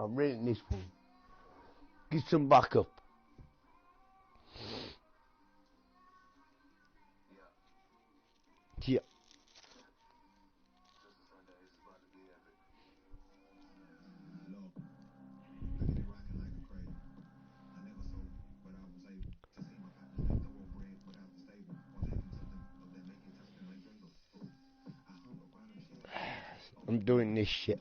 I'm winning this one. Get some backup. Yeah. I'm doing this shit.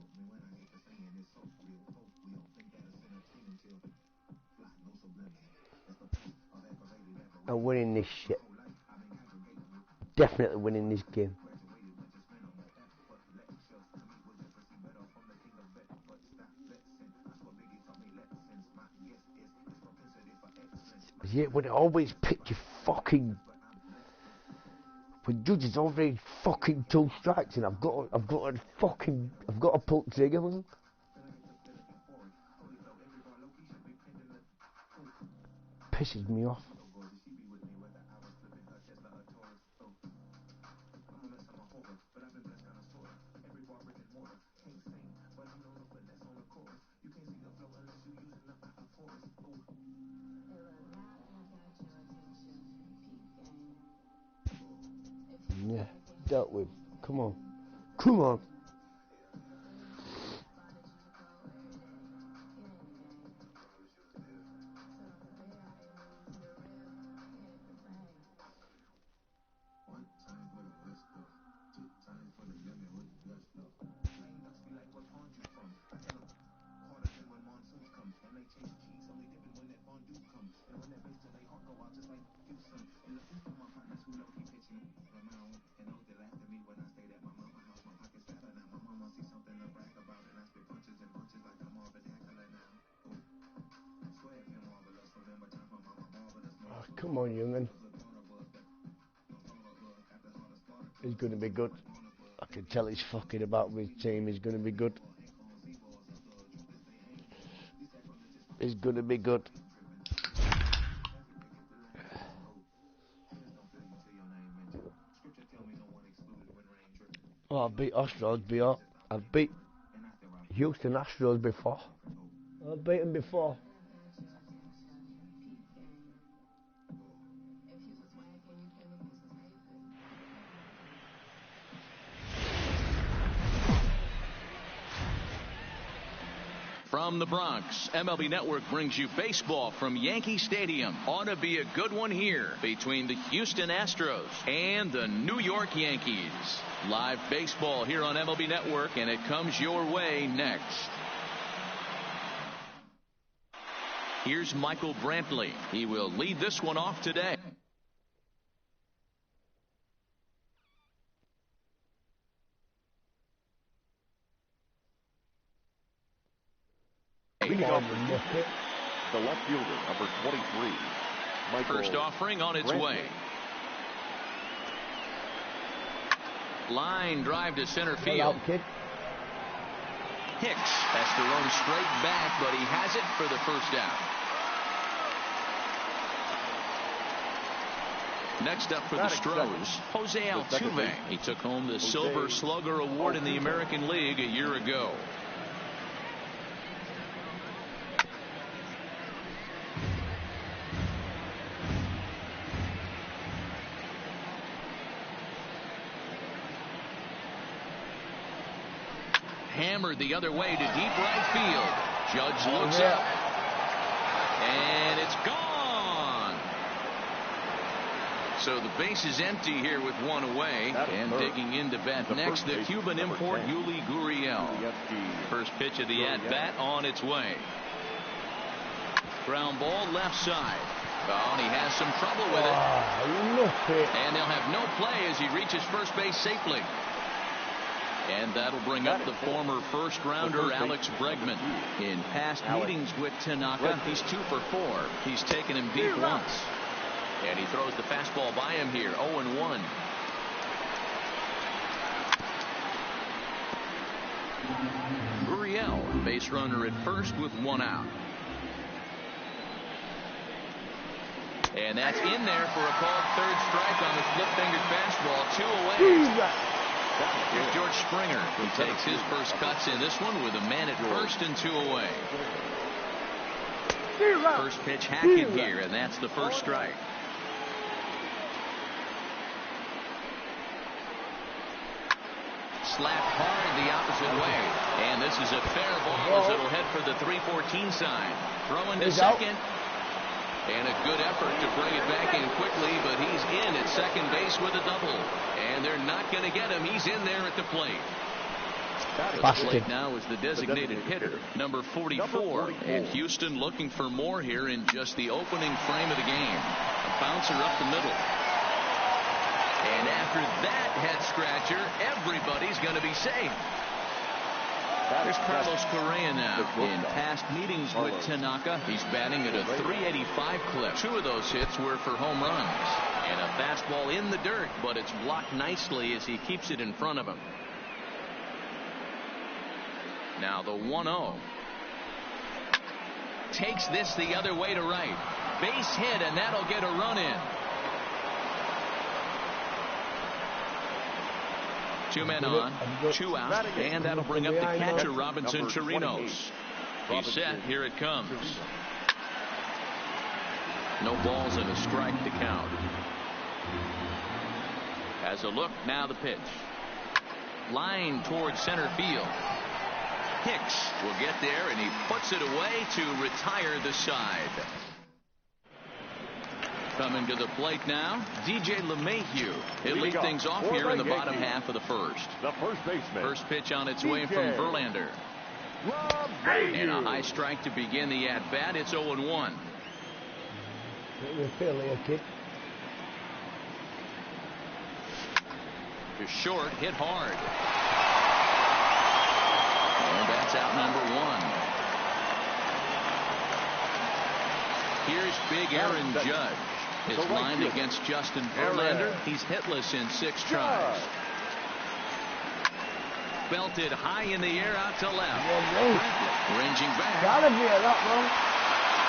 I'm winning this shit. Definitely winning this game. Yeah, when it always pick your fucking, when judges already fucking 2 strikes and I've got to pull the trigger, man. Pisses me off. Yeah, dealt with. Come on. Come on. Come on, young'un. He's going to be good. I can tell he's fucking about with his team. He's going to be good. He's going to be good. Oh, I've beat Astros before. I've beat Houston Astros before. I've beaten before. From the Bronx, MLB Network brings you baseball from Yankee Stadium. Ought to be a good one here between the Houston Astros and the New York Yankees. Live baseball here on MLB Network, and it comes your way next. Here's Michael Brantley. He will lead this one off today. The left fielder, number 23. Michael First offering on its way. Line drive to center field. Hicks has to run straight back, but he has it for the first out. Next up for the Stros, Jose Altuve. He took home the Silver Slugger Award in the American League a year ago. Hammered the other way to deep right field. Judge looks up, and it's gone. So the base is empty here with one away, and digging in to bat next, the Cuban import Yuli Gurriel. First pitch of the at-bat on its way. Ground ball left side. Oh, and he has some trouble with it. And they'll have no play as he reaches first base safely. And that'll bring up the former first-rounder Alex Bregman. In past meetings with Tanaka, he's 2 for 4. He's taken him deep once. And he throws the fastball by him here, 0-1. Gurriel, base runner at first with 1 out. And that's in there for a called third strike on the flip-fingered fastball. 2 away. Here's George Springer, who takes his first cuts in this one with a man at first and 2 away. First pitch hacking here, and that's the first strike. Slapped hard the opposite way, and this is a fair ball as it'll head for the 3-14 sign. Throwing to second, and a good effort to bring it back in quickly, but he's in at second base with a double, and they're not going to get him. He's in there at the plate. The plate now is the designated hitter, number 44, and Houston looking for more here in just the opening frame of the game. A bouncer up the middle. And after that head scratcher, everybody's going to be safe. There's Carlos Correa now. In past meetings with Tanaka, he's batting at a .385 clip. 2 of those hits were for home runs. And a fastball in the dirt, but it's blocked nicely as he keeps it in front of him. Now the 1-0. Takes this the other way to right. Base hit, and that'll get a run in. 2 men on, 2 out, and that'll bring up the catcher, Robinson Chirinos. He's set. Here it comes. No balls and a strike to count. As a look, now the pitch. Line towards center field. Hicks will get there, and he puts it away to retire the side. Coming to the plate now, DJ LeMahieu. He'll lead things off here in the bottom half of the first. The first baseman. First pitch on its way from Verlander. And a high strike to begin the at-bat. It's 0-1. To short, hit hard. And that's out number 1. Here's big Aaron Judge. His line against Justin Verlander. He's hitless in 6 tries. Belted high in the air out to left. Ranging back. Gotta be a lot, man.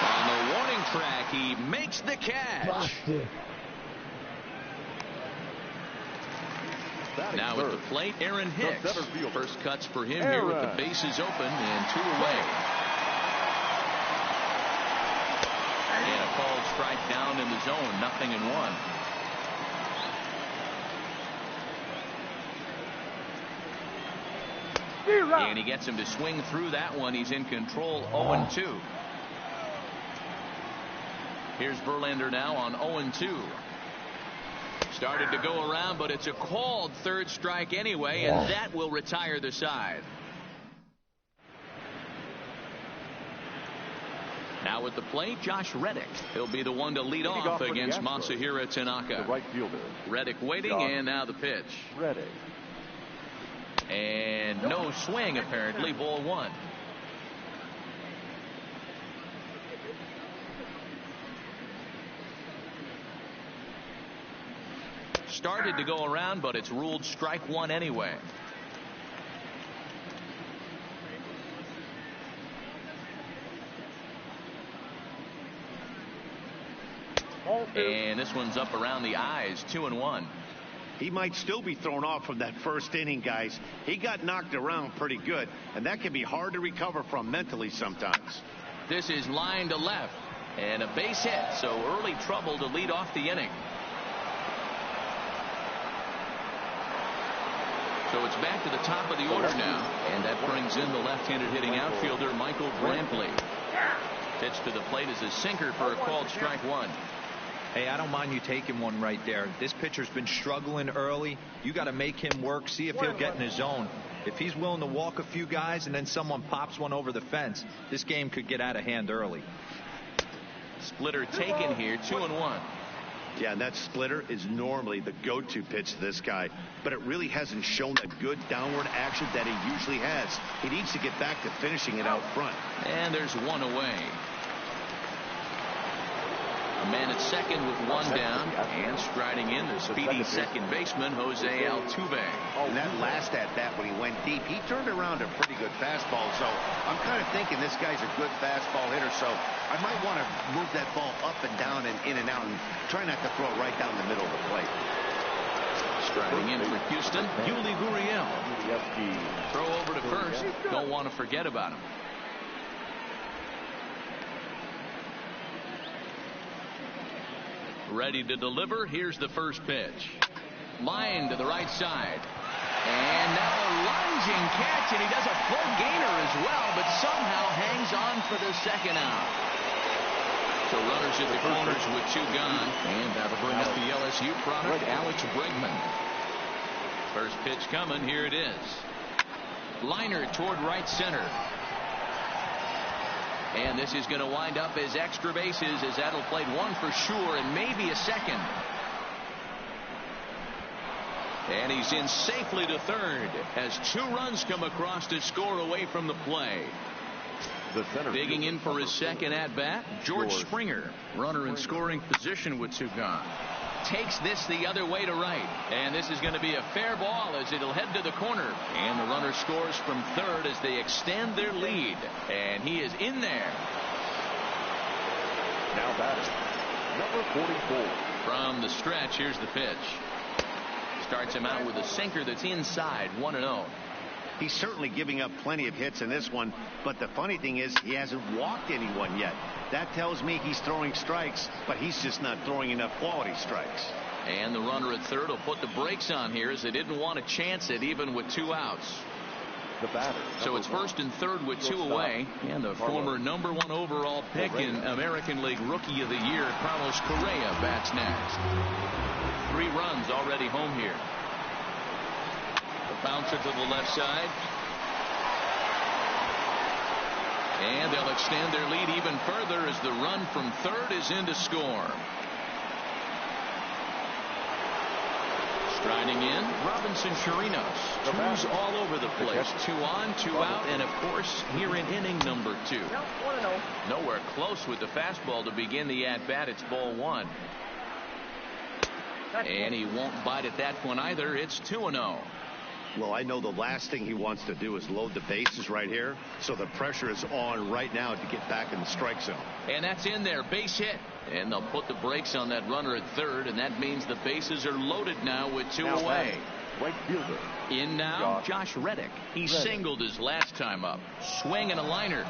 On the warning track, he makes the catch. Now at the plate, Aaron Hicks. First cuts for him here with the bases open and 2 away. And a called strike down in the zone, 0-1. And he gets him to swing through that one. He's in control, 0-2. Here's Verlander now on 0-2. Started to go around, but it's a called third strike anyway, and that will retire the side. Now at the plate, Josh Reddick. He'll be the one to lead off against Masahiro Tanaka. The right fielder. Reddick waiting, and now the pitch. Reddick. And no swing, apparently. Ball 1. Started to go around, but it's ruled strike 1 anyway. And this one's up around the eyes, 2-1. He might still be thrown off from that first inning, guys. He got knocked around pretty good, and that can be hard to recover from mentally sometimes. This is line to left, and a base hit, so early trouble to lead off the inning. So it's back to the top of the order now, and that brings in the left-handed hitting outfielder Michael Brantley. Pitch to the plate is a sinker for a called strike 1. Hey, I don't mind you taking one right there. This pitcher's been struggling early. You got to make him work, see if he'll get in his zone. If he's willing to walk a few guys and then someone pops one over the fence, this game could get out of hand early. Splitter taken here, 2-1. Yeah, and that splitter is normally the go-to pitch to this guy, but it really hasn't shown the good downward action that he usually has. He needs to get back to finishing it out front. And there's 1 away. A man at second with 1 down, and striding in the speedy second baseman Jose Altuve. And that last at-bat when he went deep, he turned around a pretty good fastball. So I'm kind of thinking this guy's a good fastball hitter, so I might want to move that ball up and down and in and out and try not to throw it right down the middle of the plate. Striding in for Houston, Yuli Gurriel. Throw over to first. Don't want to forget about him. Ready to deliver. Here's the first pitch. Line to the right side. And now a lunging catch, and he does a full gainer as well, but somehow hangs on for the second out. So runners at the corners with 2 gone, and that'll bring up the LSU product, Alex Bregman. First pitch coming. Here it is. Liner toward right center. And this is going to wind up as extra bases, as that'll play 1 for sure and maybe a second. And he's in safely to third as 2 runs come across to score away from the play. Digging in for his second at bat, George Springer. Runner in scoring position with 2 gone. Takes this the other way to right, and this is going to be a fair ball as it'll head to the corner, and the runner scores from third as they extend their lead, and he is in there. Now batting, number 44. From the stretch, here's the pitch. Starts him out with a sinker that's inside, 1-0. He's certainly giving up plenty of hits in this one, but the funny thing is he hasn't walked anyone yet. That tells me he's throwing strikes, but he's just not throwing enough quality strikes. And the runner at third will put the brakes on here as they didn't want to chance it even with 2 outs. The batter. So it's first and third with 2 away, and the former number 1 overall pick in American League Rookie of the Year, Carlos Correa, bats next. 3 runs already home here. The bouncer to the left side. And they'll extend their lead even further as the run from third is in to score. Striding in, Robinson Chirinos. 2s all over the place. 2 on, 2 out, and of course here in inning number 2. Nowhere close with the fastball to begin the at-bat. It's ball 1. And he won't bite at that one either. It's 2-0. Well, I know the last thing he wants to do is load the bases right here, so the pressure is on right now to get back in the strike zone. And that's in there, base hit. And they'll put the brakes on that runner at third, and that means the bases are loaded now with 2 away. Right fielder. In now, Josh Reddick. He singled his last time up. Swing and a liner.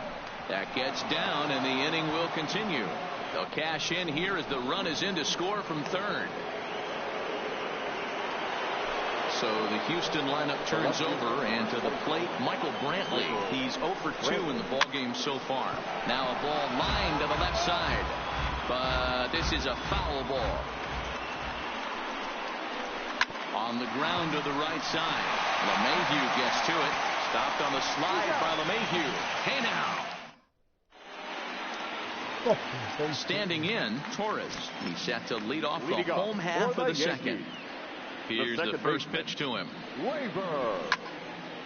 That gets down, and the inning will continue. They'll cash in here as the run is in to score from third. So the Houston lineup turns over, and to the plate, Michael Brantley. He's 0 for 2 in the ballgame so far. Now a ball lined to the left side, but this is a foul ball. On the ground to the right side. LeMahieu gets to it. Stopped on the slide by LeMahieu. Hey now. Standing in, Torres. He's set to lead off the home half of the second. Here's the first pitch to him.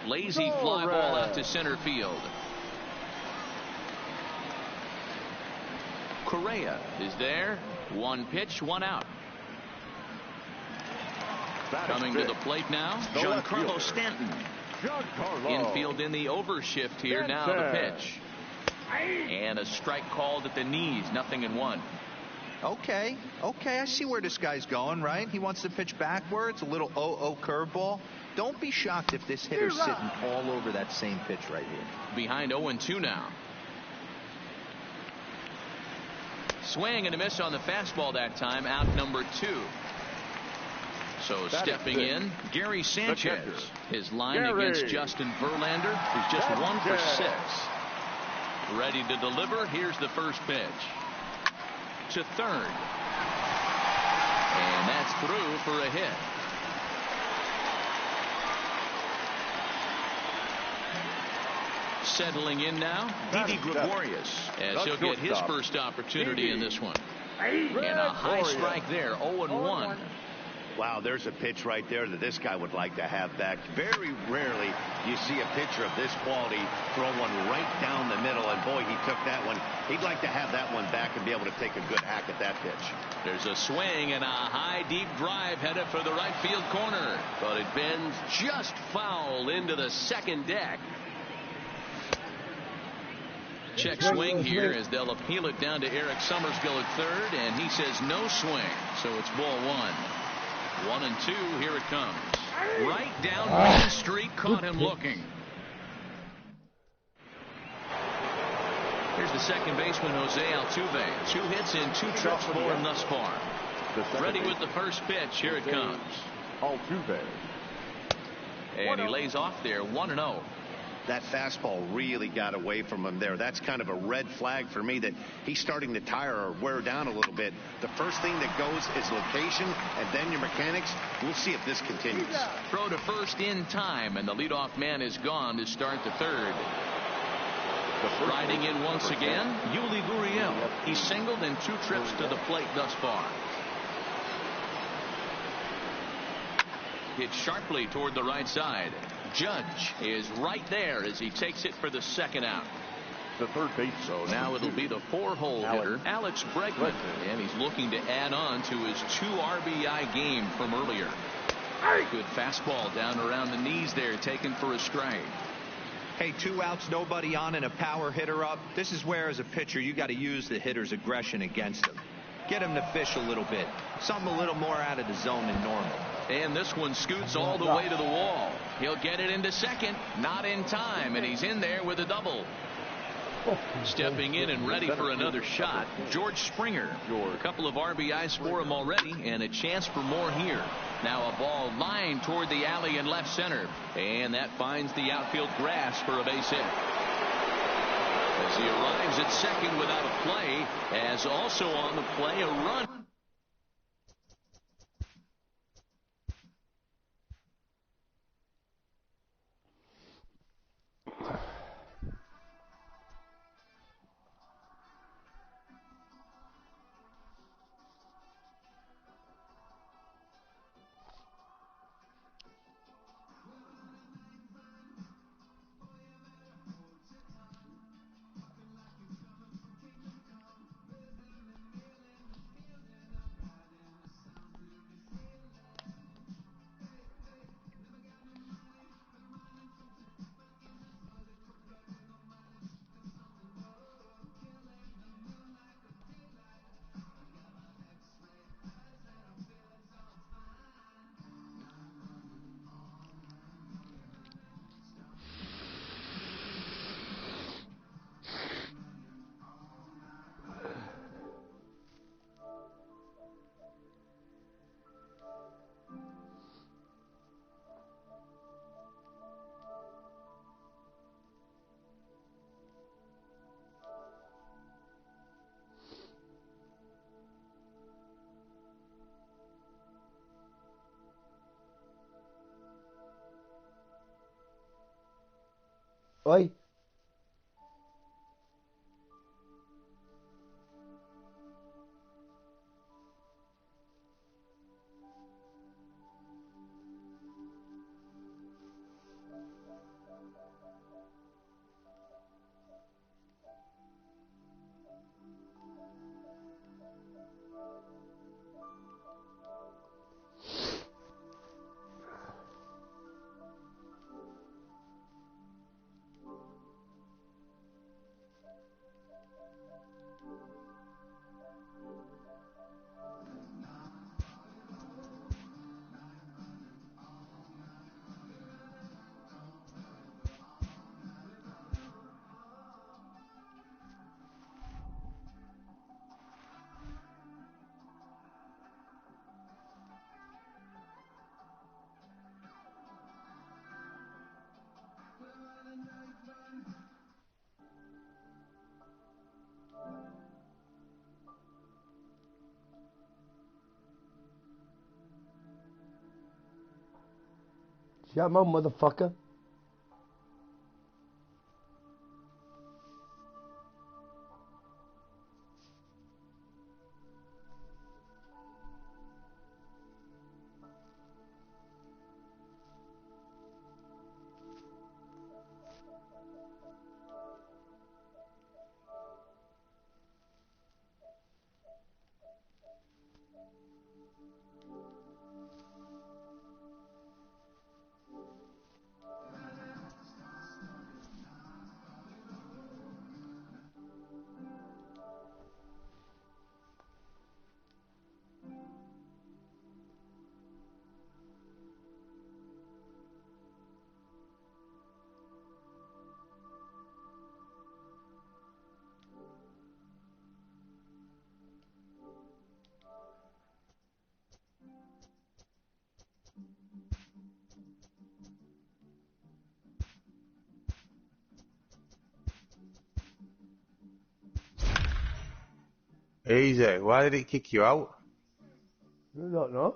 Lazy fly ball out to center field. Correa is there. 1 pitch, 1 out. Coming to the plate now, Giancarlo Stanton. Infield in the overshift here. Now the pitch. And a strike called at the knees. 0-1. Okay, I see where this guy's going, right? He wants to pitch backwards, a little 0-0 curveball. Don't be shocked if this hitter's sitting all over that same pitch right here. Behind 0-2 now. Swing and a miss on the fastball that time. Out number 2. So stepping in, Gary Sanchez. His line against Justin Verlander is just 1 for 6. Ready to deliver. Here's the first pitch. To third. And that's through for a hit. Settling in now, Didi Gregorius, as he'll get his first opportunity in this one. And a high strike there, 0-1. Wow, there's a pitch right there that this guy would like to have back. Very rarely you see a pitcher of this quality throw one right down the middle, and boy, he took that one. He'd like to have that one back and be able to take a good hack at that pitch. There's a swing and a high deep drive headed for the right field corner, but it bends just foul into the second deck. Check swing here as they'll appeal it down to Eric Summerskill at third, and he says no swing, so it's ball 1. 1-2, here it comes. Right down Main Street, caught him looking. Here's the second baseman, Jose Altuve. 2 hits in 2 trips for him thus far. Ready with the first pitch. Here it comes. Altuve. And he lays off there, 1-0. That fastball really got away from him there. That's kind of a red flag for me that he's starting to tire or wear down a little bit. The first thing that goes is location and then your mechanics. We'll see if this continues. Throw to first in time, and the leadoff man is gone to start the third. Riding in once again, Yuli Gurriel. He's singled in 2 trips to the plate thus far. Hit sharply toward the right side. Judge is right there as he takes it for the second out. The third base. So now it'll be the 4-hole hitter, Alex Bregman, and he's looking to add on to his 2 RBI game from earlier. Good fastball down around the knees there, taken for a strike. Hey, 2 outs, nobody on, and a power hitter up. This is where, as a pitcher, you got to use the hitter's aggression against him. Get him to fish a little bit. Something a little more out of the zone than normal. And this one scoots all the way to the wall. He'll get it into second. Not in time, and he's in there with a double. Stepping in and ready for another shot, George Springer. A couple of RBIs for him already, and a chance for more here. Now a ball lined toward the alley in left center, and that finds the outfield grass for a base hit. As he arrives at second without a play, as also on the play a run. Oi. Shut my motherfucker. Easy. Why did it kick you out? I don't know.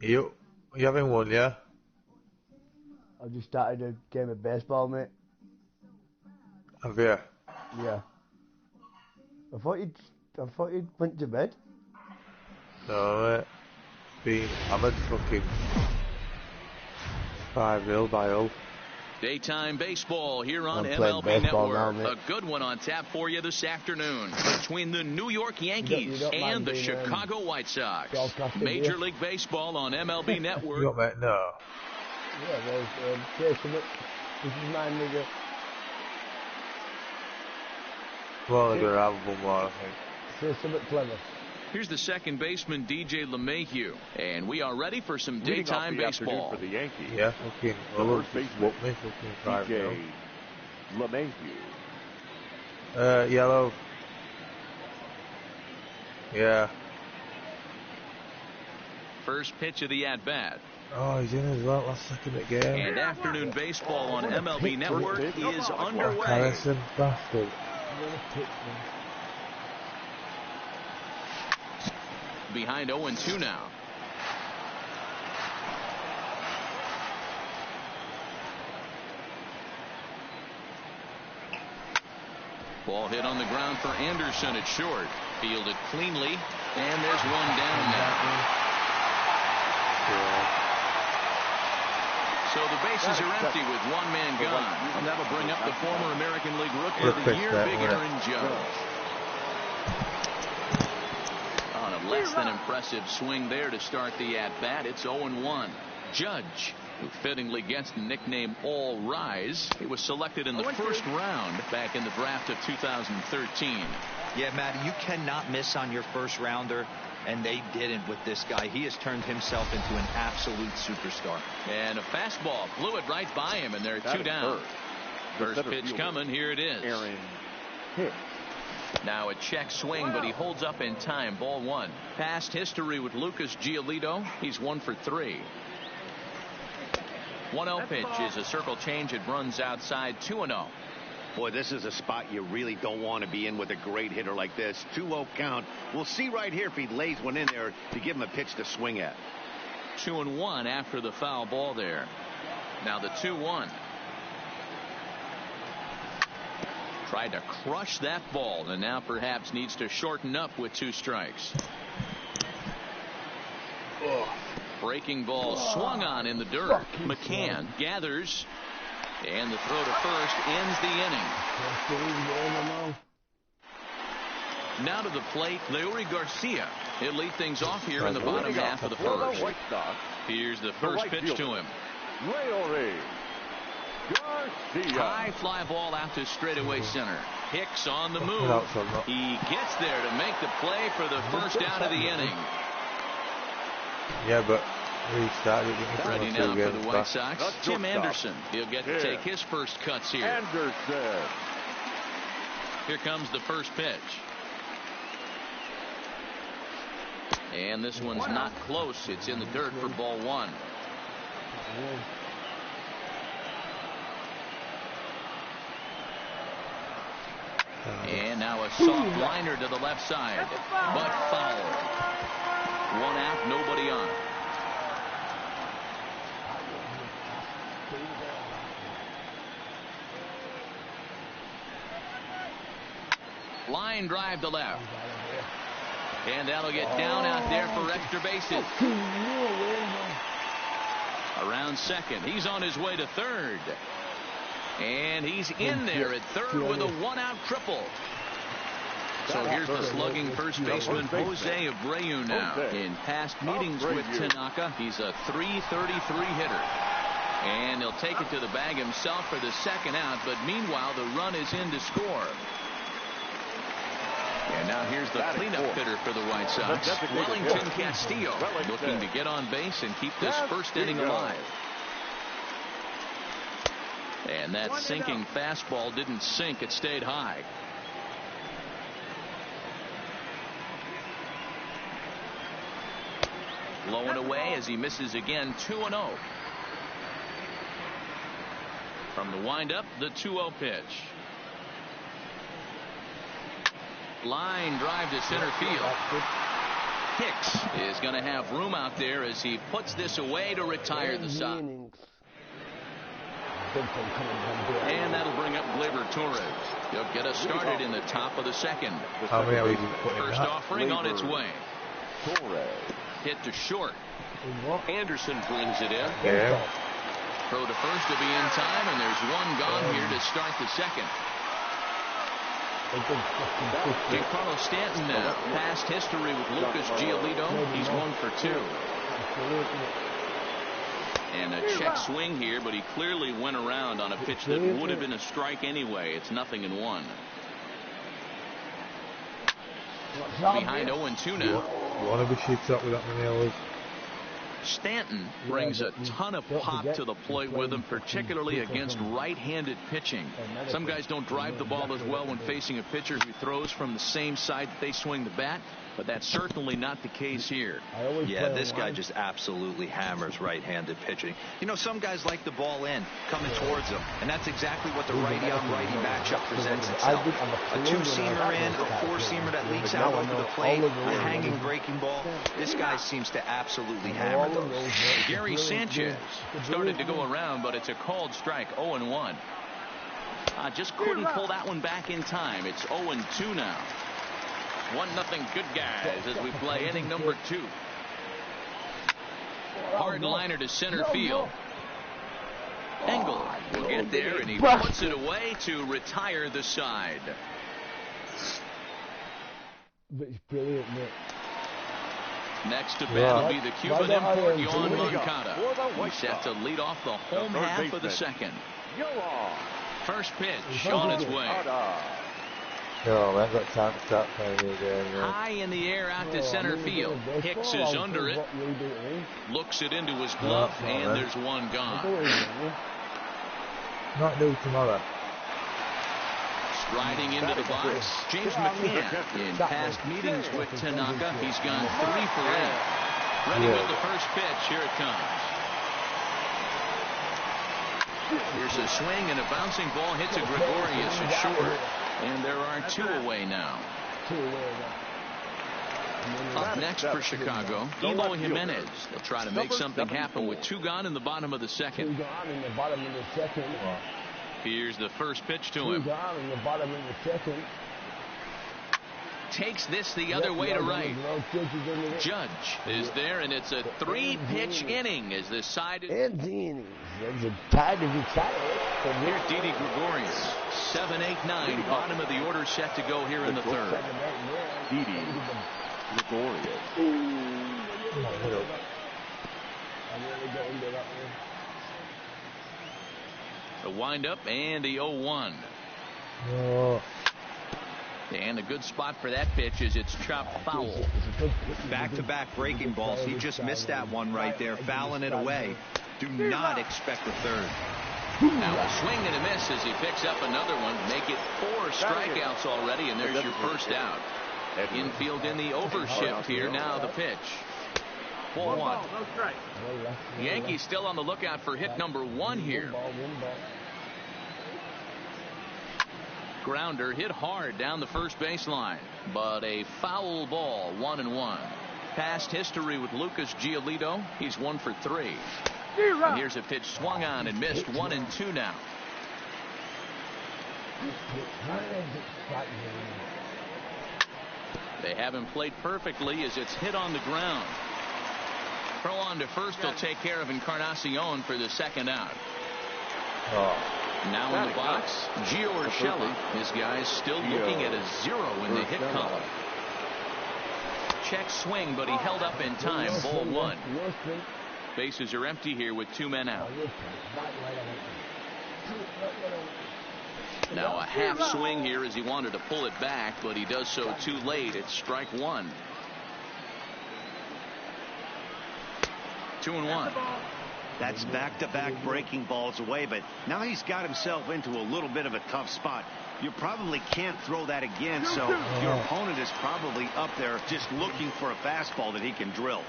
You haven't won, yeah? I just started a game of baseball, mate. Have you? Yeah. I thought you'd went to bed. No, mate. Being hammered fucking 5-0 by Hull. Daytime baseball here on I'm playing MLB baseball Network. now, mate. A good one on tap for you this afternoon between the New York Yankees you don't mind and the being, Chicago White Sox. broadcasting Major here? League Baseball on MLB You Network. got mate? No. Yeah, there's Jason. This is my nigga. Well, they're going to have one more, I think. Say something clever. Here's the second baseman, DJ LeMahieu. And we are ready for some Leading off daytime the afternoon baseball. for the Yankees. Yeah, fucking The Hull first just baseman, whooped me, fucking 5-0. DJ LeMahieu. Yellow. Yeah. First pitch of the at-bat. Oh, he's in as well, last second of the game. And afternoon baseball on MLB Network is underway. Harrison, bastard. Behind 0-2 now. Ball hit on the ground for Anderson at short. Fielded cleanly. And there's one down now. So the bases are empty with one man gone. And that'll bring up the former American League Rookie of the Year, Big Aaron Judge. On a less than impressive swing there to start the at-bat. It's 0-1. Judge, who fittingly gets the nickname All Rise. He was selected in the first round back in the draft of 2013. Yeah, Matt, you cannot miss on your first rounder, and they didn't with this guy. He has turned himself into an absolute superstar. And a fastball blew it right by him, and there are two down. First pitch coming. Here it is. Aaron Hicks. Now a check swing, but he holds up in time. Ball one. Past history with Lucas Giolito. He's 1 for 3. 1-0 pitch is a circle change. It runs outside. 2-0. Boy, this is a spot you really don't want to be in with a great hitter like this. 2-0 count. We'll see right here if he lays one in there to give him a pitch to swing at. 2-1 after the foul ball there. Now the 2-1. Tried to crush that ball, and now perhaps needs to shorten up with 2 strikes. Breaking ball swung on in the dirt. McCann gathers, and the throw to first ends the inning. Now to the plate, Leury Garcia. He'll lead things off here in the bottom half of the first. Here's the first pitch to him. Leury Garcia. High fly ball out to straightaway center. Hicks on the move. He gets there to make the play for the first out of the inning. Yeah, but he started it. Ready now for the White Sox. Tim Anderson. He'll get to take his first cuts here. Anderson. Here comes the first pitch. And this one's not close. It's in the dirt for ball one. And now a soft liner to the left side. But foul. 1 out, nobody on. Line drive to left. And that'll get down out there for extra bases. Around second. He's on his way to third. And he's in there at third with a 1-out triple. So here's the slugging first baseman Jose Abreu now. In past meetings with Tanaka, he's a .333 hitter. And he'll take it to the bag himself for the second out. But meanwhile, the run is in to score. And now here's the cleanup hitter for the White Sox, Wellington Castillo, looking to get on base and keep this first inning alive. And that sinking fastball didn't sink. It stayed high. Blowing away as he misses again. 2-0. From the windup, the 2-0 pitch. Line drive to center field. Hicks is going to have room out there as he puts this away to retire the side. And that'll bring up Gleyber Torres. He'll get us started in the top of the second. First offering on its way. Hit to short. Anderson brings it in. Yeah. Throw to first to be in time, and there's one gone here to start the second. Giancarlo Stanton now. Past history with Lucas Giolito. He's 1 for 2. And a check swing here, but he clearly went around on a pitch that would have been a strike anyway. It's 0-1. Behind 0-2 now. You want to be shit up with that many hours. Stanton brings a ton of pop to the plate with him, particularly against right-handed pitching. Some guys don't drive the ball as well when facing a pitcher who throws from the same side that they swing the bat, but that's certainly not the case here. Yeah, this guy just absolutely hammers right-handed pitching. You know, some guys like the ball in, coming towards them, and that's exactly what the righty-on-righty matchup presents itself. A two-seamer in, a four-seamer that leaks out over the plate, a hanging breaking ball. This guy seems to absolutely hammer those. Gary Sanchez started to go around, but it's a called strike. 0-1. Just couldn't pull that one back in time. It's 0-2 now. 1-0 good guys as we play inning number 2. Hard liner to center field. Engel will get there, and he puts it away to retire the side. Next to bat will be the Cuban import, Yohan Moncada. He's set to lead off the home half of the second. First pitch on its way. No, I haven't got time to start playing the game. High in the air out to center field. Hicks is under it. Looks it into his glove, and there's one gone. Not due tomorrow. Striding into the box, James McCann. In past meetings with Tanaka, he's gone 3 for 8. Ready with the first pitch. Here it comes. Here's a swing, and a bouncing ball hits a Gregorius at short. And there are 2 away now. Up next for Chicago, Eloy Jimenez. They'll try to make something happen with 2 gone in the bottom of the second. Here's the first pitch to him. Takes this the other way to right. Judge is there, and it's a 3-pitch inning as this side is. Here's Didi Gregorius. 7, 8, 9. Bottom of the order set to go here in the third. Didi Gregorius. The windup and the 0-1. And a good spot for that pitch is it's chopped foul. Back-to-back breaking balls. He just missed that one right there, fouling it away. Do not expect a third. Now a swing and a miss as he picks up another one. Make it 4 strikeouts already, and there's your first out. Infield in the overshift here. Now the pitch. 4-1. Yankees still on the lookout for hit number 1 here. Grounder hit hard down the first baseline, but a foul ball. 1-1. Past history with Lucas Giolito. He's 1 for 3. And here's a pitch swung on and missed. 1-2 now. They haven't played perfectly as it's hit on the ground. Throw on to first will take care of Encarnacion for the second out. Now in the box, Gio Urshela. His guy's still looking at a 0 in the hit column. Check swing, but he held up in time. Ball 1. Bases are empty here with 2 men out. Now a half swing here as he wanted to pull it back, but he does so too late. It's strike 1. 2-1. That's back-to-back breaking balls away, but now he's got himself into a little bit of a tough spot. You probably can't throw that again, so your opponent is probably up there just looking for a fastball that he can drill.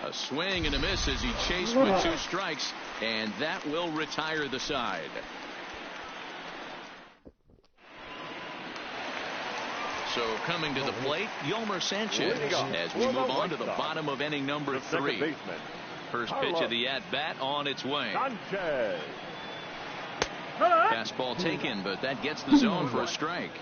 A swing and a miss as he chased with 2 strikes, and that will retire the side. So coming to the plate, Yolmer Sanchez, as we move on to the bottom of inning number 3. First pitch of the at-bat on its way. Fastball taken, but that gets the zone for a strike.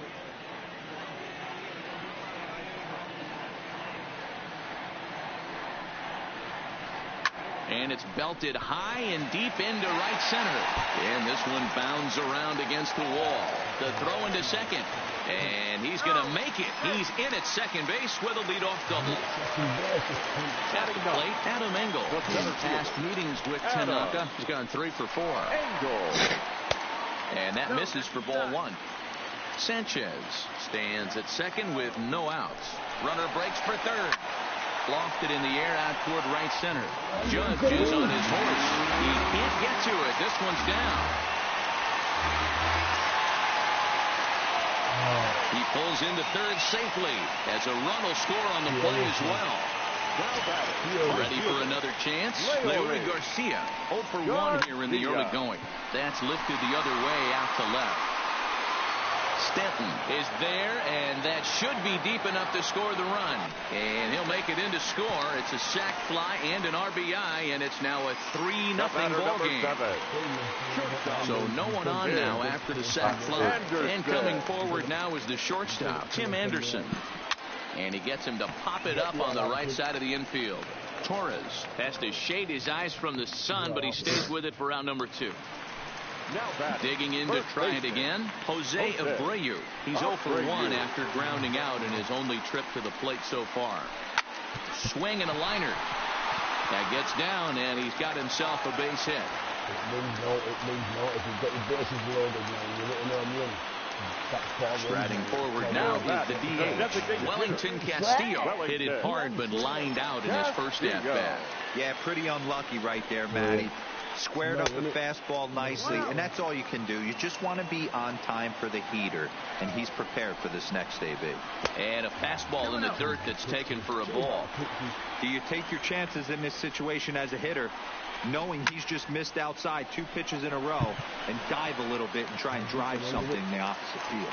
And it's belted high and deep into right center. And this one bounds around against the wall. The throw into second. And he's going to make it. He's in at second base with a leadoff double. At the plate, Adam Engel. In past meetings with Tanaka, he's gone 3 for 4. And that misses for ball 1. Sanchez stands at second with no outs. Runner breaks for third. Lofted in the air out toward right center. Judge is on his horse. He can't get to it. This one's down. He pulls into third safely as a run will score on the play as well. Ready for another chance? Larry Garcia 0 for 1 here in the early going. That's lifted the other way out to left. Stanton is there, and that should be deep enough to score the run. And he'll make it in to score. It's a sac fly and an RBI, and it's now a 3-0 ball game. So no one on now after the sac fly. And coming forward now is the shortstop, Tim Anderson. And he gets him to pop it up on the right side of the infield. Torres has to shade his eyes from the sun, but he stays with it for out number 2. Digging in to try it again, Jose Abreu. He's 0 for 1 after grounding out in his only trip to the plate so far. Swing and a liner. That gets down, and he's got himself a base hit. It means no. If you've got your bases loaded now, you're hitting home run. Striding forward now is the DH. Wellington Castillo hit it hard but lined out in his first at-bat. Yeah, pretty unlucky right there, Matty. Squared up the fastball nicely, and that's all you can do. You just want to be on time for the heater, and he's prepared for this next AB. And a fastball in the dirt that's taken for a ball. Do you take your chances in this situation as a hitter, knowing he's just missed outside 2 pitches in a row, and dive a little bit and try and drive something in the opposite field?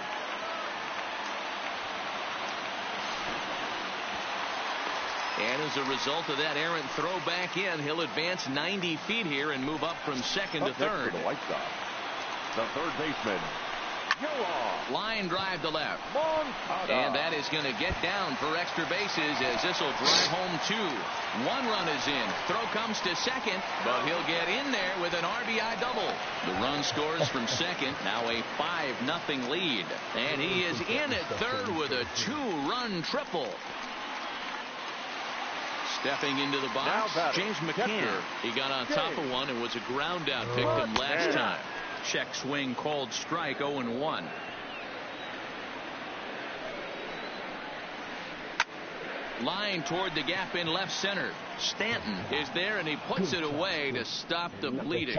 And as a result of that errant throw back in, he'll advance 90 feet here and move up from second to third. The third baseman, line drive to left. And that is going to get down for extra bases as this will drive home 2. 1 run is in. Throw comes to second, but he'll get in there with an RBI double. The run scores from second. Now a 5-0 lead. And he is in at third with a 2-run triple. Stepping into the box, James McCann. He got on top of one and was a ground out victim last time. Check swing called strike, 0-1. Line toward the gap in left center. Stanton is there, and he puts it away to stop the bleeding.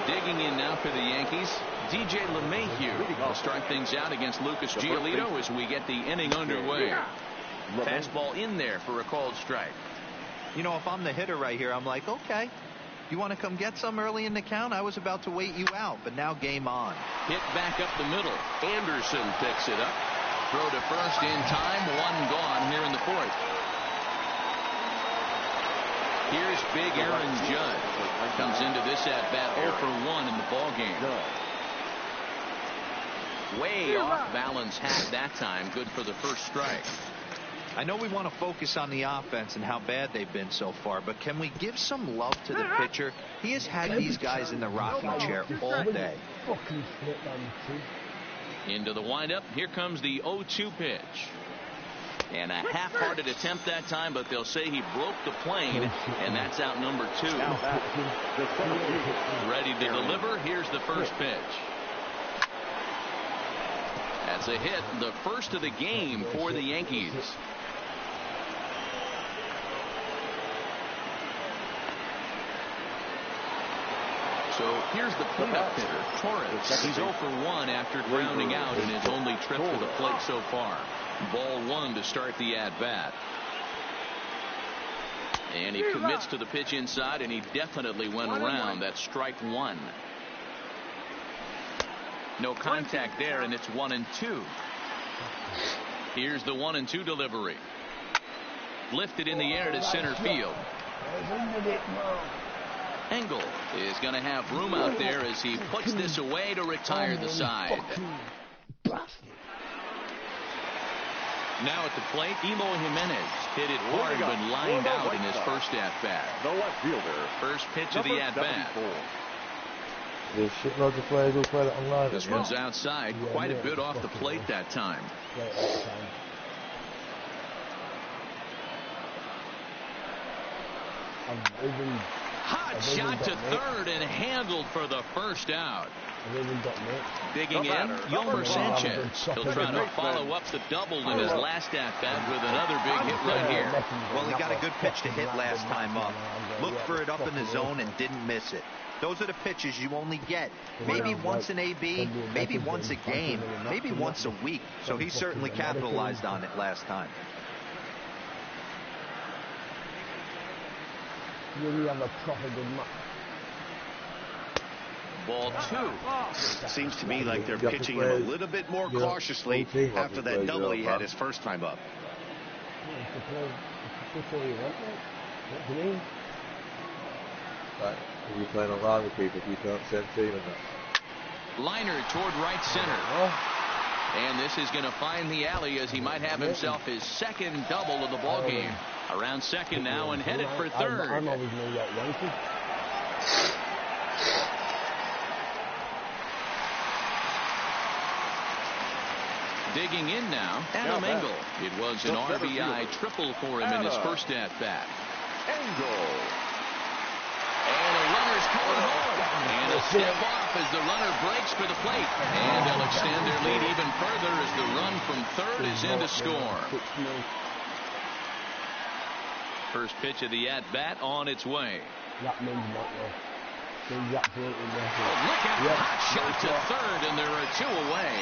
Digging in now for the Yankees, DJ LeMahieu will start things out against Lucas Giolito as we get the inning underway. Fastball in there for a called strike. You know, if I'm the hitter right here, I'm like, okay, you want to come get some early in the count? I was about to wait you out, but now game on. Hit back up the middle. Anderson picks it up. Throw to first in time. 1 gone here in the 4th. Here's big Aaron Judge. Comes into this at-bat 0 for 1 in the ball game. Way off balance hat that time. Good for the first strike. I know we want to focus on the offense and how bad they've been so far, but can we give some love to the pitcher? He has had these guys in the rocking chair all day. Into the windup. Here comes the 0-2 pitch. And a half-hearted attempt that time, but they'll say he broke the plane, and that's out number 2. Ready to deliver. Here's the first pitch. That's a hit, the first of the game for the Yankees. So here's the cleanup hitter, Torres. He's 0 for 1 after grounding out in his only trip to the plate so far. Ball 1 to start the at-bat. And he commits to the pitch inside, and he definitely went around. That's strike 1. No contact there, and it's 1-2. Here's the 1-2 delivery. Lifted in the air to center field. Engel is going to have room out there as he puts this away to retire the side. Now at the plate, Emo Jimenez hit it hard but lined out in his first at-bat. The left fielder. First pitch of the at-bat. There's shitloads of players who play that online. This one's outside, quite a bit off the plate that time. Hot shot to third and handled for the first out. Digging in, Yolmer Sanchez. He'll try to follow up the double in his last at-bat with another big hit right here. Well, he got a good pitch to hit last time up. Looked for it up in the zone and didn't miss it. Those are the pitches you only get maybe once in AB, maybe once a game, maybe once a week. So he certainly capitalized on it last time. Really have a proper good match. Ball 2. Seems to me like they're pitching him a little bit more cautiously after that double he had his first time up. What do you mean? Right. If you're playing online with people, you can't send team and that. Liner toward right center. And this is going to find the alley as he might have himself his second double of the ball game. Around second now and headed for third. I'm always know that Yankee. Digging in now, Adam Engel. It was an RBI triple for him in his first at-bat. Engel. And a runner's coming home. And a step off as the runner breaks for the plate. And they'll extend their lead even further as the run from third is in to score. First pitch of the at-bat on its way. That means nothing. Look at the hot shot to third, and there are two away.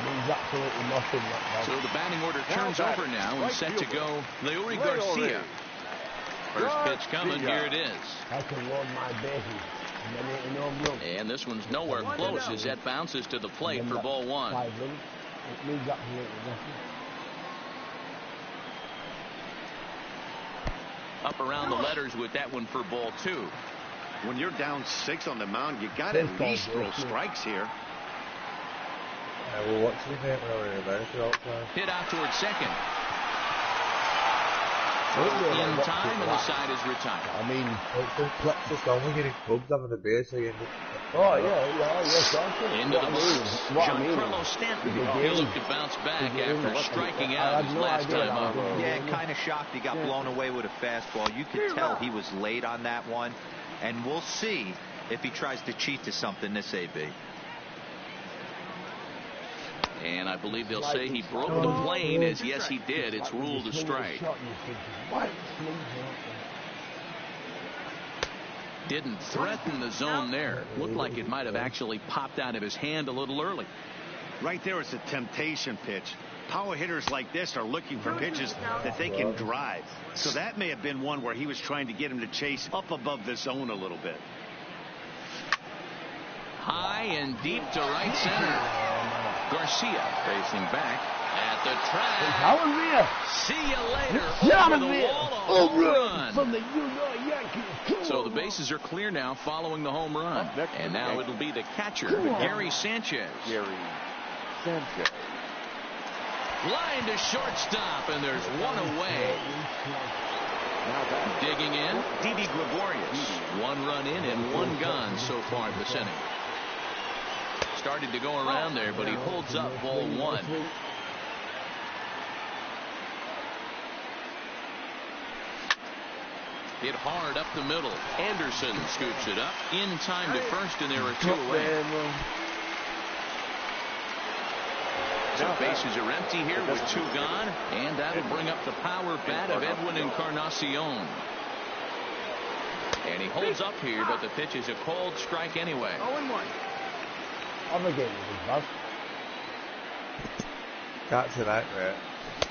Means absolutely nothing. So the batting order turns over now and set to go Leury Garcia. First pitch coming, here it is. I can load my bases. And this one's nowhere close as that bounces to the plate for ball 1. It means absolutely nothing. Up around the letters with that one for ball 2. When you're down 6 on the mound, you got to at least throw strikes here. Well, what's his name over there? Hit out towards second. In time, and the side is retired. I mean, it's just only getting clubs having a base again. Oh, yes. Into the box. Giancarlo Stanton. He'll look to bounce back after striking out his last time up. Yeah, kind of shocked he got blown away with a fastball. You could tell he was late on that one. And we'll see if he tries to cheat to something this AB. And I believe they'll say he broke the plane, as yes he did. It's ruled a strike. Didn't threaten the zone there. Looked like it might have actually popped out of his hand a little early. Right there is a temptation pitch. Power hitters like this are looking for pitches that they can drive. So that may have been one where he was trying to get him to chase up above the zone a little bit. High and deep to right center. Garcia facing back at the track. See you later. Over the wall, a home run. From the New York Yankees. So the bases are clear now following the home run. And now it'll be the catcher, Gary Sanchez. Line to shortstop, and there's one away. Digging in, Didi Gregorius. 1 run in and 1 gone so far this inning. Started to go around there, but he holds up ball 1. Hit hard up the middle. Anderson scoops it up in time to first, and there are 2 away. So bases are empty here with 2 gone, and that'll bring up the power bat of Edwin Encarnacion. And he holds up here, but the pitch is a cold strike anyway. 0-1. Other game is bad. That's a nightmare.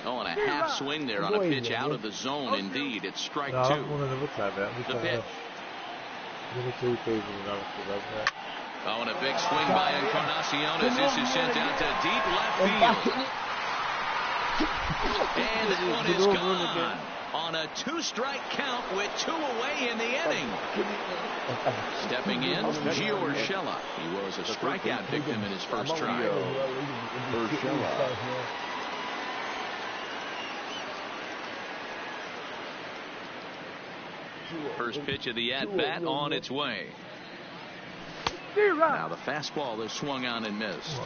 Oh, and a half swing there on a pitch out of the zone. Indeed, it's strike 2. The pitch. Oh, and a big swing by Encarnacion as this is sent out to deep left field. And that one is gone on a 2-strike count with 2 away in the inning. Stepping in, Gio Urshela. He was a strikeout victim in his first try. Urshela. First pitch of the at-bat on its way. Now the fastball is swung on and missed.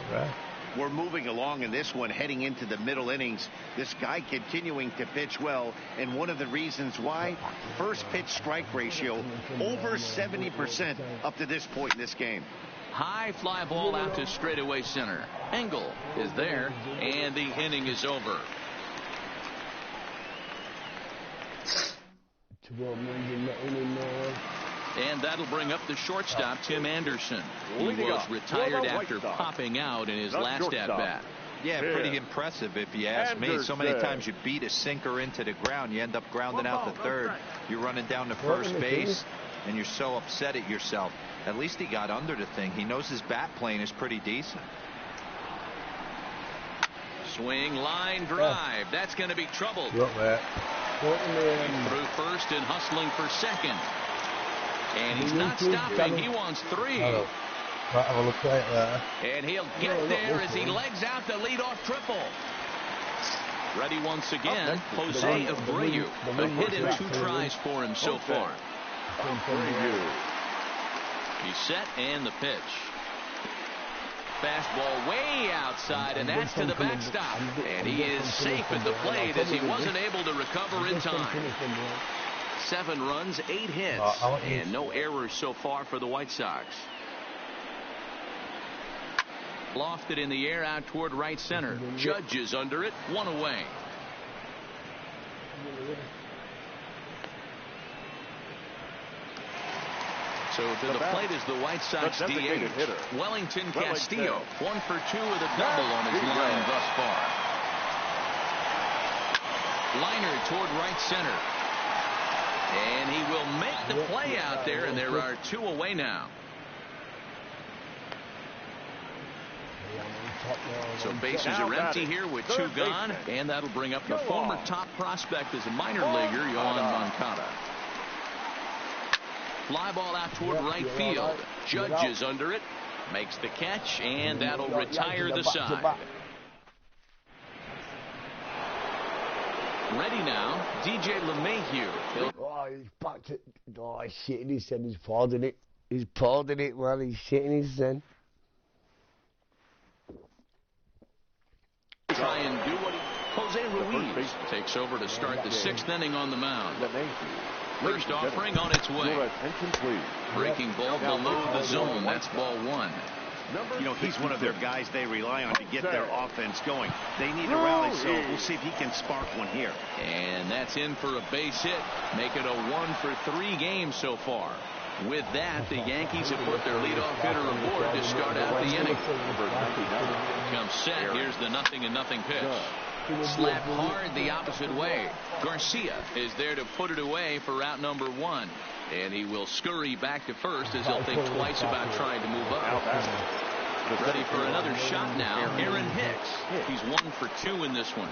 We're moving along in this one, heading into the middle innings. This guy continuing to pitch well, and one of the reasons why, first pitch strike ratio over 70% up to this point in this game. High fly ball out to straightaway center. Engel is there, and the inning is over. And that'll bring up the shortstop, Tim Anderson. He was retired after popping out in his last at-bat. Yeah, pretty impressive if you ask me. So many times you beat a sinker into the ground, you end up grounding out to third. You're running down to first base, and you're so upset at yourself. At least he got under the thing. He knows his bat plane is pretty decent. Swing, line, drive. That's going to be trouble. Through first and hustling for second. And he's not stopping. He wants 3. And he'll get there as he legs out the leadoff triple. Ready once again, Jose Abreu. A hit in 2 tries for him so far. He's set and the pitch. Fastball way outside, and that's to the backstop. And he is safe at the plate as he wasn't able to recover in time. 7 runs, 8 hits, and no errors so far for the White Sox. Lofted in the air out toward right center. Judge is under it, 1 away. So to the plate is the White Sox DH, Wellington Castillo. 1 for 2 with a double on his line thus far. Liner toward right center. And he will make the play out there, and there are 2 away now. So bases are empty here with 2 gone, and that'll bring up the former top prospect as a minor leaguer, Yohan Moncada. Fly ball out toward right field. Judge is under it, makes the catch, and that'll retire the side. Ready now, DJ LeMahieu. Oh, he's back to... Oh, he's shitting his head. He's pardon it. He's pardon it, man. He's shitting his head. Try and do what he... Jose Ruiz takes over to start the 6th inning on the mound. First offering on its way. Breaking ball below the zone. That's ball 1. You know, he's one of their guys they rely on to get their offense going. They need a rally, so we'll see if he can spark one here. And that's in for a base hit. Make it a 1 for 3 games so far. With that, the Yankees have put their leadoff hitter aboard to start out the inning. Comes set. Here's the 0-0 pitch. Slapped hard the opposite way. Garcia is there to put it away for out number 1. And he will scurry back to first as he'll think twice about trying to move up. Ready for another shot now, Aaron Hicks. He's 1 for 2 in this one.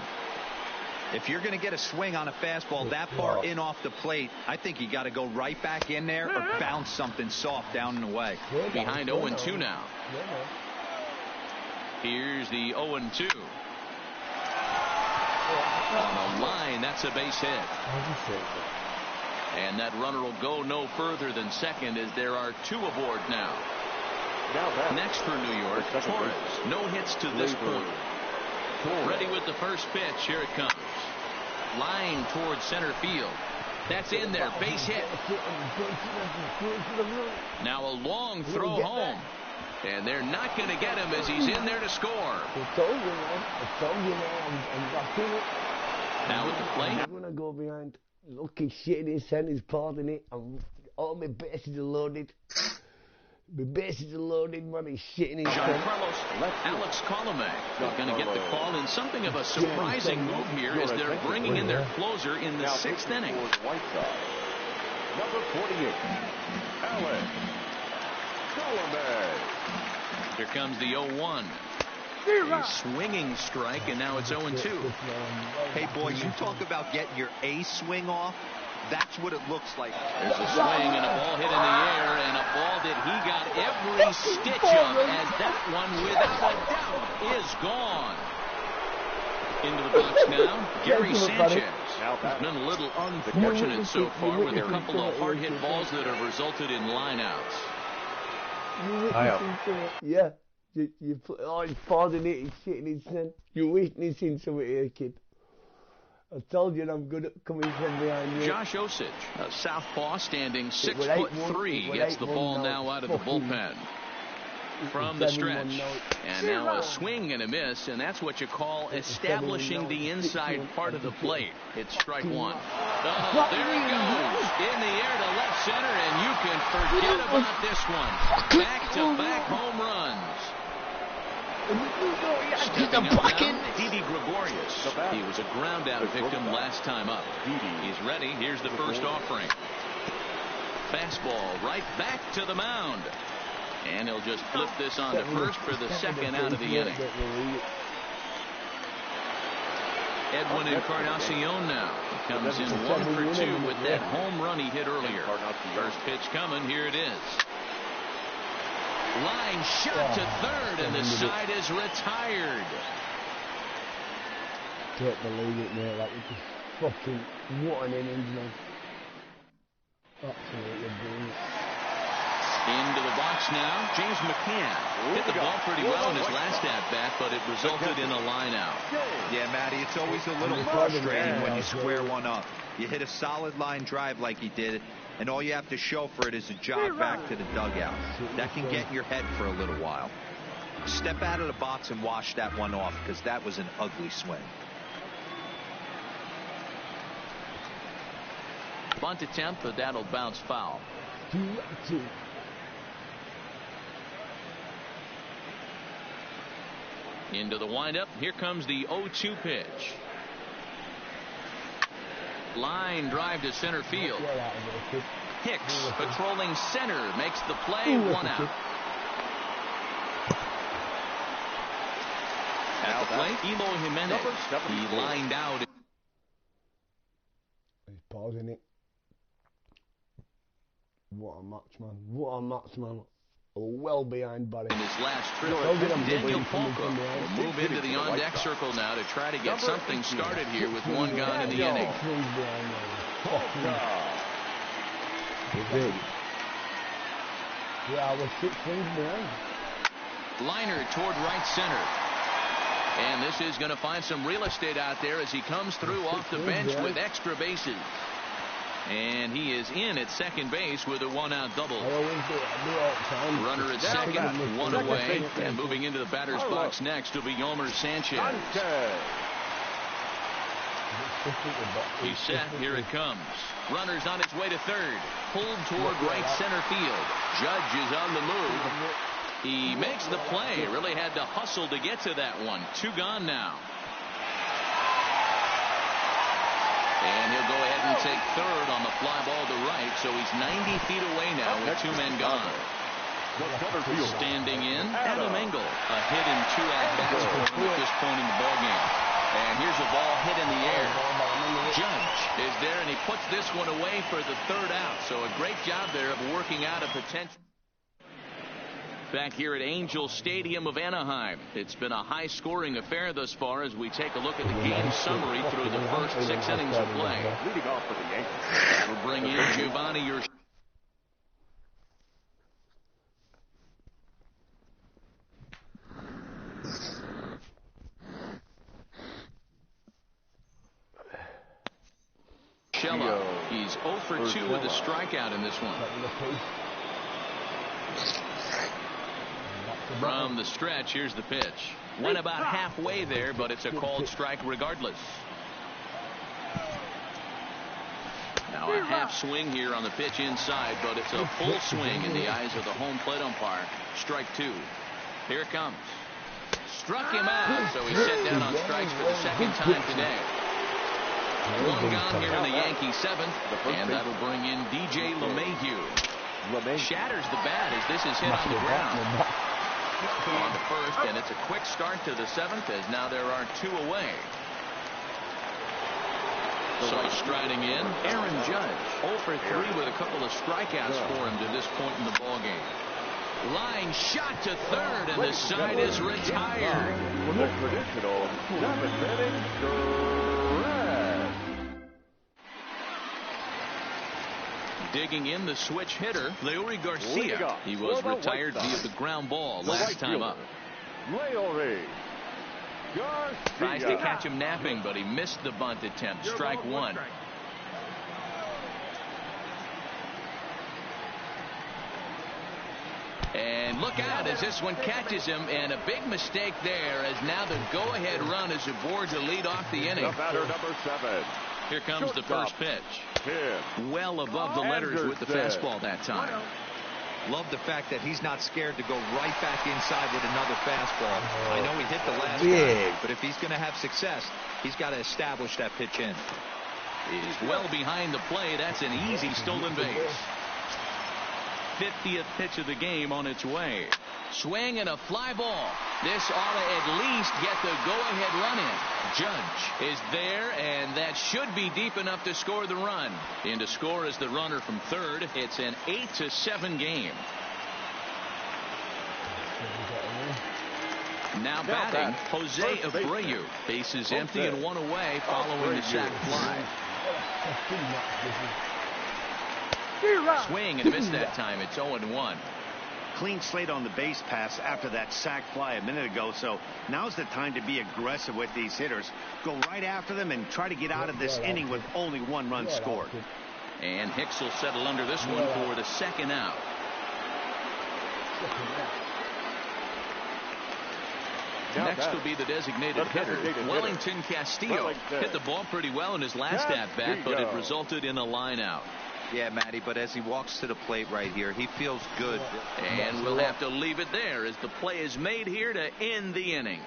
If you're going to get a swing on a fastball that far in off the plate, I think you got to go right back in there or bounce something soft down and away. Behind 0-2 now. Here's the 0-2. On a line, that's a base hit. And that runner will go no further than second as there are 2 aboard now. Next for New York, Torres. No hits to this point. Ready with the first pitch. Here it comes. Line towards center field. That's in there. Base hit. Now a long throw home. And they're not going to get him as he's in there to score. Now at the plate. I'm going to go behind. Look, he's shitting his head. He's parting it. All my bases are loaded. The bases are loaded, man. He's shitting his head. Alex Colomé is going to get the call in something of a surprising move here as they're bringing in their closer in the 6th inning. Number 48, Alex Here comes the 0-1. A swinging strike, and now it's 0-2. Hey, boys, you talk about getting your A swing off. That's what it looks like. There's a swing and a ball hit in the air, and a ball that he got every stitch of, as that one, without a doubt, is gone. Into the box now, Gary Sanchez. He's been a little unfortunate so far with a couple of hard-hit balls that have resulted in lineouts. Yeah. He's falling it, he's shitting his hand. You're witnessing something here, kid. I told you I'm good at coming from behind you. Josh Osich, a southpaw standing 6'3", gets the ball now out of the bullpen. From the stretch. And now a swing and a miss, and that's what you call establishing the inside part of the plate. It's strike one. Oh, there it goes. In the air to left center, and you can forget about this one. Back-to-back home runs. Stepping up now, Didi Gregorius. He was a ground-out victim last time up. He's ready. Here's the first offering. Fastball right back to the mound. And he'll just flip this on to first for the second out of the inning. Edwin Encarnacion now comes in 1 for 2 with that home run he hit earlier. First pitch coming. Here it is. Line shot to third, and the side is retired. Can't believe it, man. That was just fucking what an innings, man. Absolutely brilliant. Into the box now, James McCann. Hit the ball pretty well in his last at-bat, but it resulted in a line-out. Yeah, Matty, it's always a little frustrating when you square one up. You hit a solid line drive like he did, and all you have to show for it is a jog back to the dugout. That can get in your head for a little while. Step out of the box and wash that one off, because that was an ugly swing. Bunt attempt, but that'll bounce foul. 2-2. Into the windup. Here comes the 0-2 pitch. Line drive to center field. Hicks patrolling center makes the play. 1 out. At the plate, Eloy Jimenez. He lined out. He's pausing it. What a match, man. What a match, man. Well behind Barry. In his last trip, Daniel Polka will move into the on-deck circle now to try to get something started here with 1 gone in the inning. Yeah, we're 6 rings behind. Liner toward right center. And this is going to find some real estate out there as he comes through off the bench with extra bases. And he is in at second base with a 1-out double. Runner at second, 1 away. And moving into the batter's box next will be Yomer Sanchez. He's set. Here it comes. Runner's on its way to third. Pulled toward right center field. Judge is on the move. He makes the play. Really had to hustle to get to that one. 2 gone now. And he'll go ahead and take third on the fly ball to right, so he's 90 feet away now with 2 men gone. Standing in, Adam Engel, a hit in 2 at-bats for him at this point in the ballgame. And here's a ball hit in the air. Judge is there, and he puts this one away for the 3rd out. So a great job there of working out a potential. Back here at Angel Stadium of Anaheim. It's been a high-scoring affair thus far as we take a look at the game summary through the first 6 innings of play. Leading off for the Yankees. We'll bring in Giovanni Urshela. He's 0 for 2 with a strikeout in this one. From the stretch, here's the pitch. Went about halfway there, but it's a called strike regardless. Now a half swing here on the pitch inside, but it's a full swing in the eyes of the home plate umpire. Strike 2. Here it comes. Struck him out, so he's set down on strikes for the 2nd time today. 1 gone here in the Yankee 7th, and that'll bring in DJ LeMahieu. shatters the bat as this is hit on the ground. On the first, and it's a quick start to the seventh as now there are 2 away. So striding in, Aaron Judge, 0 for 3 with a couple of strikeouts for him to this point in the ballgame. Line shot to third, and the side is retired. With a traditional 7-inning stretch. Digging in the switch hitter, Leury Garcia. He was retired via the ground ball last time up. Leury Garcia. Tries to catch him napping, but he missed the bunt attempt. Strike 1. And look out as this one catches him, and a big mistake there as now the go-ahead run is aboard to lead off the inning. The batter, number 7. Here comes the first pitch. Well above the letters with the fastball that time. Love the fact that he's not scared to go right back inside with another fastball. I know he hit the last time, but if he's going to have success, he's got to establish that pitch in. Is well behind the play. That's an easy stolen base. 50th pitch of the game on its way. Swing and a fly ball. This ought to at least get the go-ahead run in. Judge is there, and that should be deep enough to score the run. In to score is the runner from third. It's an 8-7 game. Now batting, Jose Abreu. Base is empty and 1 away following the sac fly. Swing and a miss that time. It's 0-1. Clean slate on the base pass after that sac fly a minute ago, so now's the time to be aggressive with these hitters. Go right after them and try to get out of this inning with only 1 run scored. And Hicks will settle under this one for the second out. Next will be the designated hitter, Wellington Castillo. Hit the ball pretty well in his last at-bat, but it resulted in a line out. Yeah, Matty, but as he walks to the plate right here, he feels good. And we'll have to leave it there as the play is made here to end the inning.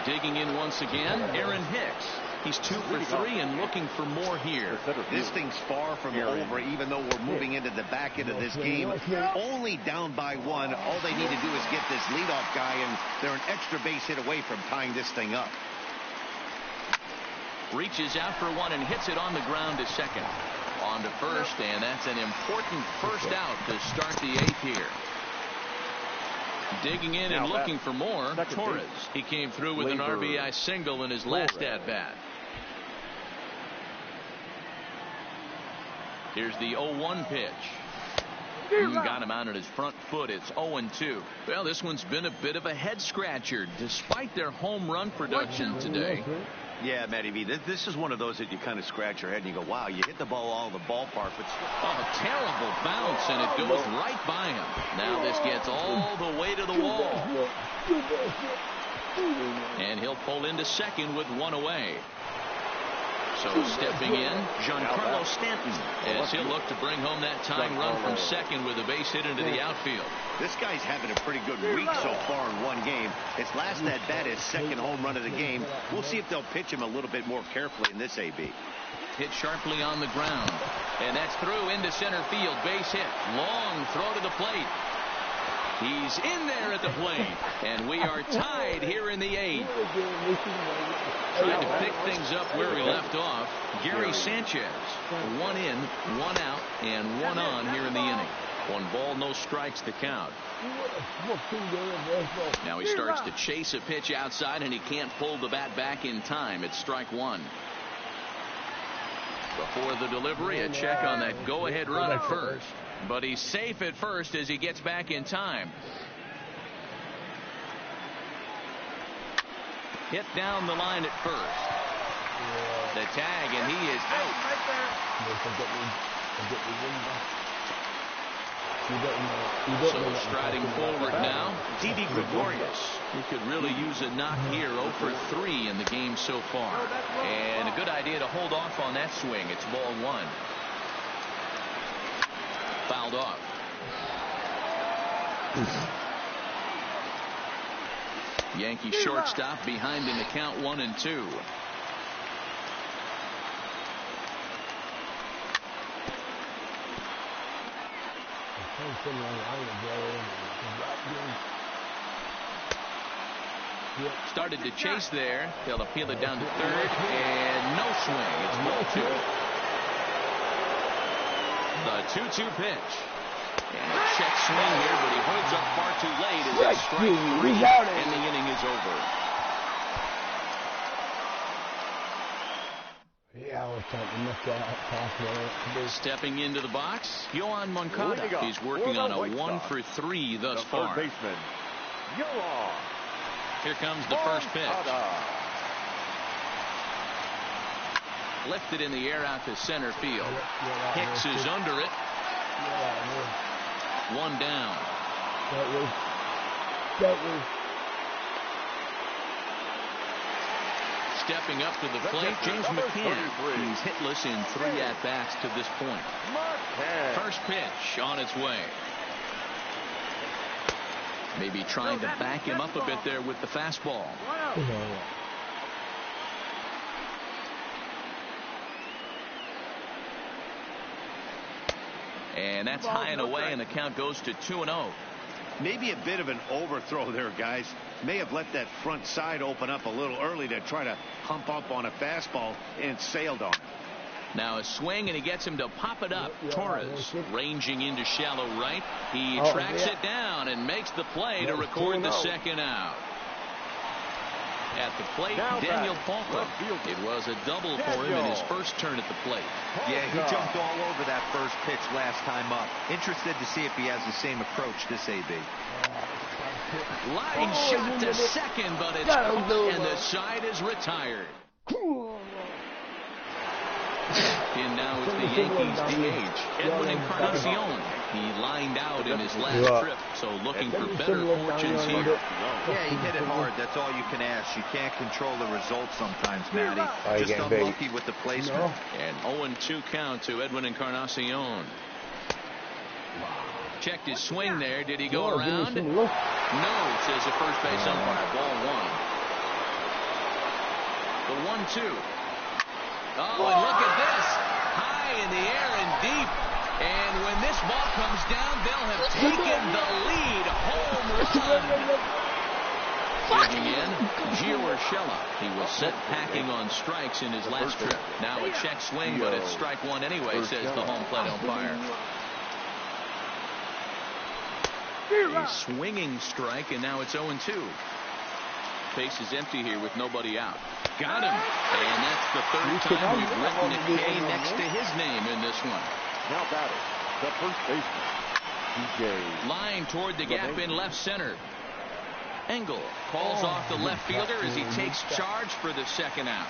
Digging in once again, Aaron Hicks. He's 2 for 3 and looking for more here. This thing's far from over, even though we're moving into the back end of this game. Only down by 1. All they need to do is get this leadoff guy, and they're an extra base hit away from tying this thing up. Reaches out for 1 and hits it on the ground to second. On to first, and that's an important first out to start the 8th here. Digging in and looking for more, Torres. He came through with an RBI single in his last at-bat. Here's the 0-1 pitch. Got him out on his front foot. It's 0-2. Well, this one's been a bit of a head-scratcher despite their home run production today. Yeah, Matty V, this is one of those that you kind of scratch your head and you go, wow, you hit the ball all the ballpark. But a terrible bounce, and it goes right by him. Now this gets all the way to the wall. And he'll pull into second with 1 away. So stepping in, Giancarlo Stanton, as he'll look to bring home that tying run from second with a base hit into the outfield. This guy's having a pretty good week so far in 1 game. His last at-bat is second home run of the game. We'll see if they'll pitch him a little bit more carefully in this AB. Hit sharply on the ground, and that's through into center field. Base hit. Long throw to the plate. He's in there at the plate, and we are tied here in the 8th. Trying to pick things up where we left off. Gary Sanchez, 1 in, 1 out, and 1 on here in the inning. 1 ball, no strikes to count. Now he starts to chase a pitch outside, and he can't pull the bat back in time. It's strike 1. Before the delivery, a check on that go-ahead run at first. But he's safe at first as he gets back in time. Hit down the line at first. The tag, and he is out. So striding forward now, Didi Gregorius. He could really use a knock here. 0 for 3 in the game so far. And a good idea to hold off on that swing. It's ball 1. Fouled off. Yankee shortstop behind in the count 1-2. Started to chase there. They'll appeal it down to third, and no swing. It's ball 2. The 2-2 pitch. And a check swing here, but he holds up far too late as a strike 3, and the inning is over. Yeah, I was trying to knock that pass. Stepping into the box, Yohan Moncada. He's working on a 1-for-3 thus far. Third baseman, Yohan. Here comes the first pitch. Lifted in the air out to center field. Hicks is under it. 1 down. Stepping up to the plate, James McCann. He's hitless in 3 at-bats to this point. First pitch on its way. Maybe trying to back him up a bit there with the fastball. And that's high and away, and the count goes to 2-0. Maybe a bit of an overthrow there, guys. May have let that front side open up a little early to try to hump up on a fastball and sailed on it. Now a swing, and he gets him to pop it up. Torres ranging into shallow right. He tracks it down and makes the play to record the second out. At the plate, Daniel Falco. It was a double for him in his first turn at the plate. Yeah, he jumped all over that first pitch last time up. Interested to see if he has the same approach this AB. Line shot to second, but it's caught, and the side is retired. And now it's the Yankees' DH, Edwin Encarnacion. He lined out in his last trip, so looking for better fortunes here. Yeah, he hit it hard. That's all you can ask. You can't control the results sometimes, Matty. Just unlucky with the placement. And 0-2 count to Edwin Encarnacion. Checked his swing there. Did he go around? No, says the first base umpire. Ball 1. The 1-2. Oh, and look at this. High in the air and deep. And when this ball comes down, they'll have taken the lead. Home run. Digging in, Gio Urshela. He was set packing on strikes in his last trip. Now a check swing, but it's strike 1 anyway, says the home plate umpire. A swinging strike, and now it's 0-2. Base is empty here with nobody out. Got him. And that's the third time we've written a K next to his name in this one. Now batting, the first baseman, DJ. Line toward the gap in left center. Engel calls off the left fielder as he takes charge for the second out.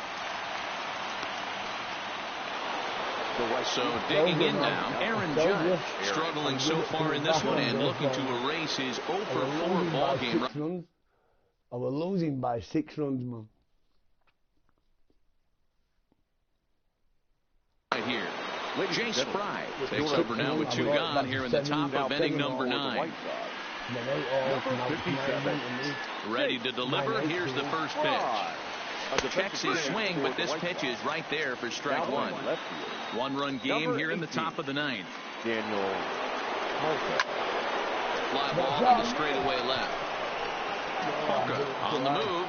So digging in now, Aaron Judge struggling so far in this one and looking to erase his 0-for-4 ball game. I was losing by 6 runs, man. Right here, Jace Fry takes over now with 2 gone here in the top of inning number 9. Ready to deliver. Here's the first pitch. Checks his swing, but this pitch is right there for strike 1. 1-run game here in the top of the 9th. Daniel. Fly ball on the straightaway left. Parker on the move.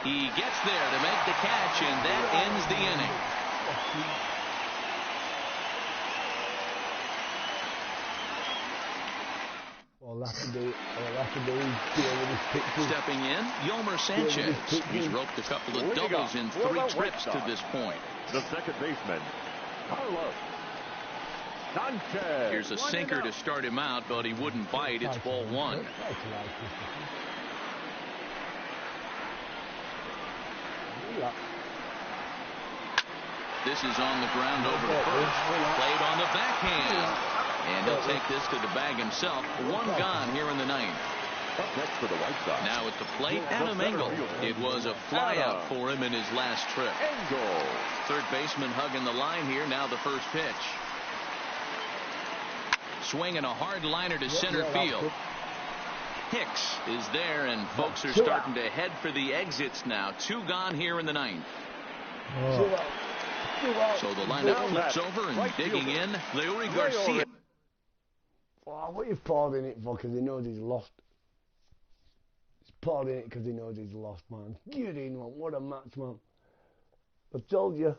He gets there to make the catch, and that ends the inning. Stepping in, Yolmer Sanchez. He's roped a couple of doubles in 3 trips to this point. The second baseman, Carlos Sanchez. Here's a sinker to start him out, but he wouldn't bite. It's ball 1. This is on the ground over to first. Played on the backhand. And he'll take this to the bag himself. 1 gone here in the 9th. Up next for the White Sox. Now at the plate, Adam Engel. It was a flyout for him in his last trip. Third baseman hugging the line here. Now the first pitch. Swinging a hard liner to center field. Hicks is there, and folks are starting to head for the exits now. 2 gone here in the 9th. So the lineup flips over, and digging in, Leury Garcia. Oh, what are you pouring it for? Because he knows he's lost. He's pouring it because he knows he's lost, man. Get in, man. What a match, man. I told you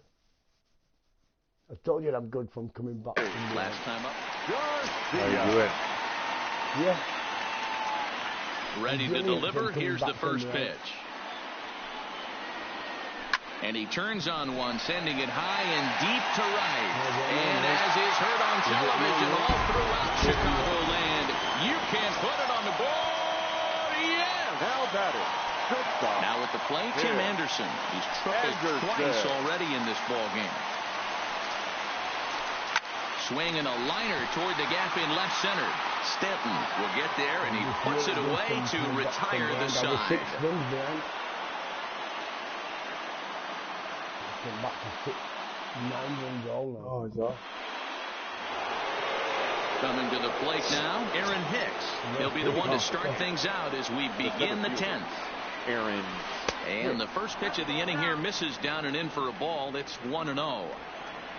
I'm good from coming back. Last time up. How you doing? Yeah. Ready to deliver. Here's the first pitch. And he turns on one, sending it high and deep to right. And as is heard on television all throughout Chicagoland, you can't put it on the board. Yes! Now batted. Good stop. Now at the plate, Tim Anderson. He's tripled twice already in this ball game. Swinging a liner toward the gap in left center. Stanton will get there, and he puts it away to retire the side. Back to 9 runs all now. Oh, he's off. Coming to the plate now, Aaron Hicks. He'll be the one to start things out as we begin the 10th. Aaron. And the first pitch of the inning here misses down and in for a ball. It's 1-0.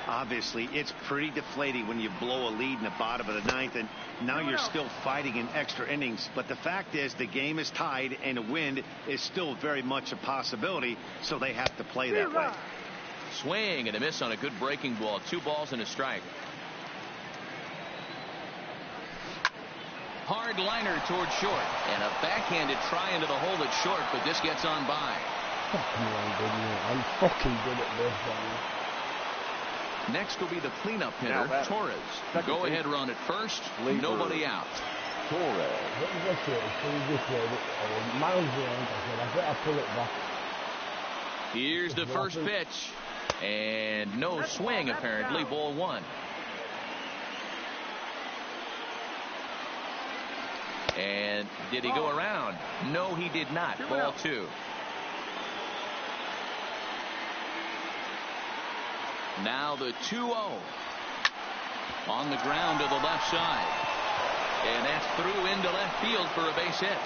Obviously, it's pretty deflating when you blow a lead in the bottom of the 9th, and now you're still fighting in extra innings. But the fact is, the game is tied, and a win is still very much a possibility, so they have to play that way. Swing and a miss on a good breaking ball. 2 balls and a strike. Hard liner toward short, and a backhanded try into the hole at short, but this gets on by. I'm fucking good at this, man. Next will be the cleanup hitter, Torres. Go ahead run at first. Nobody out. Torres. I better pull it back. Here's the first pitch. And no swing, apparently. Ball 1. And did he go around? No, he did not. Ball 2. Now the 2-0. On the ground to the left side. And that's through into left field for a base hit.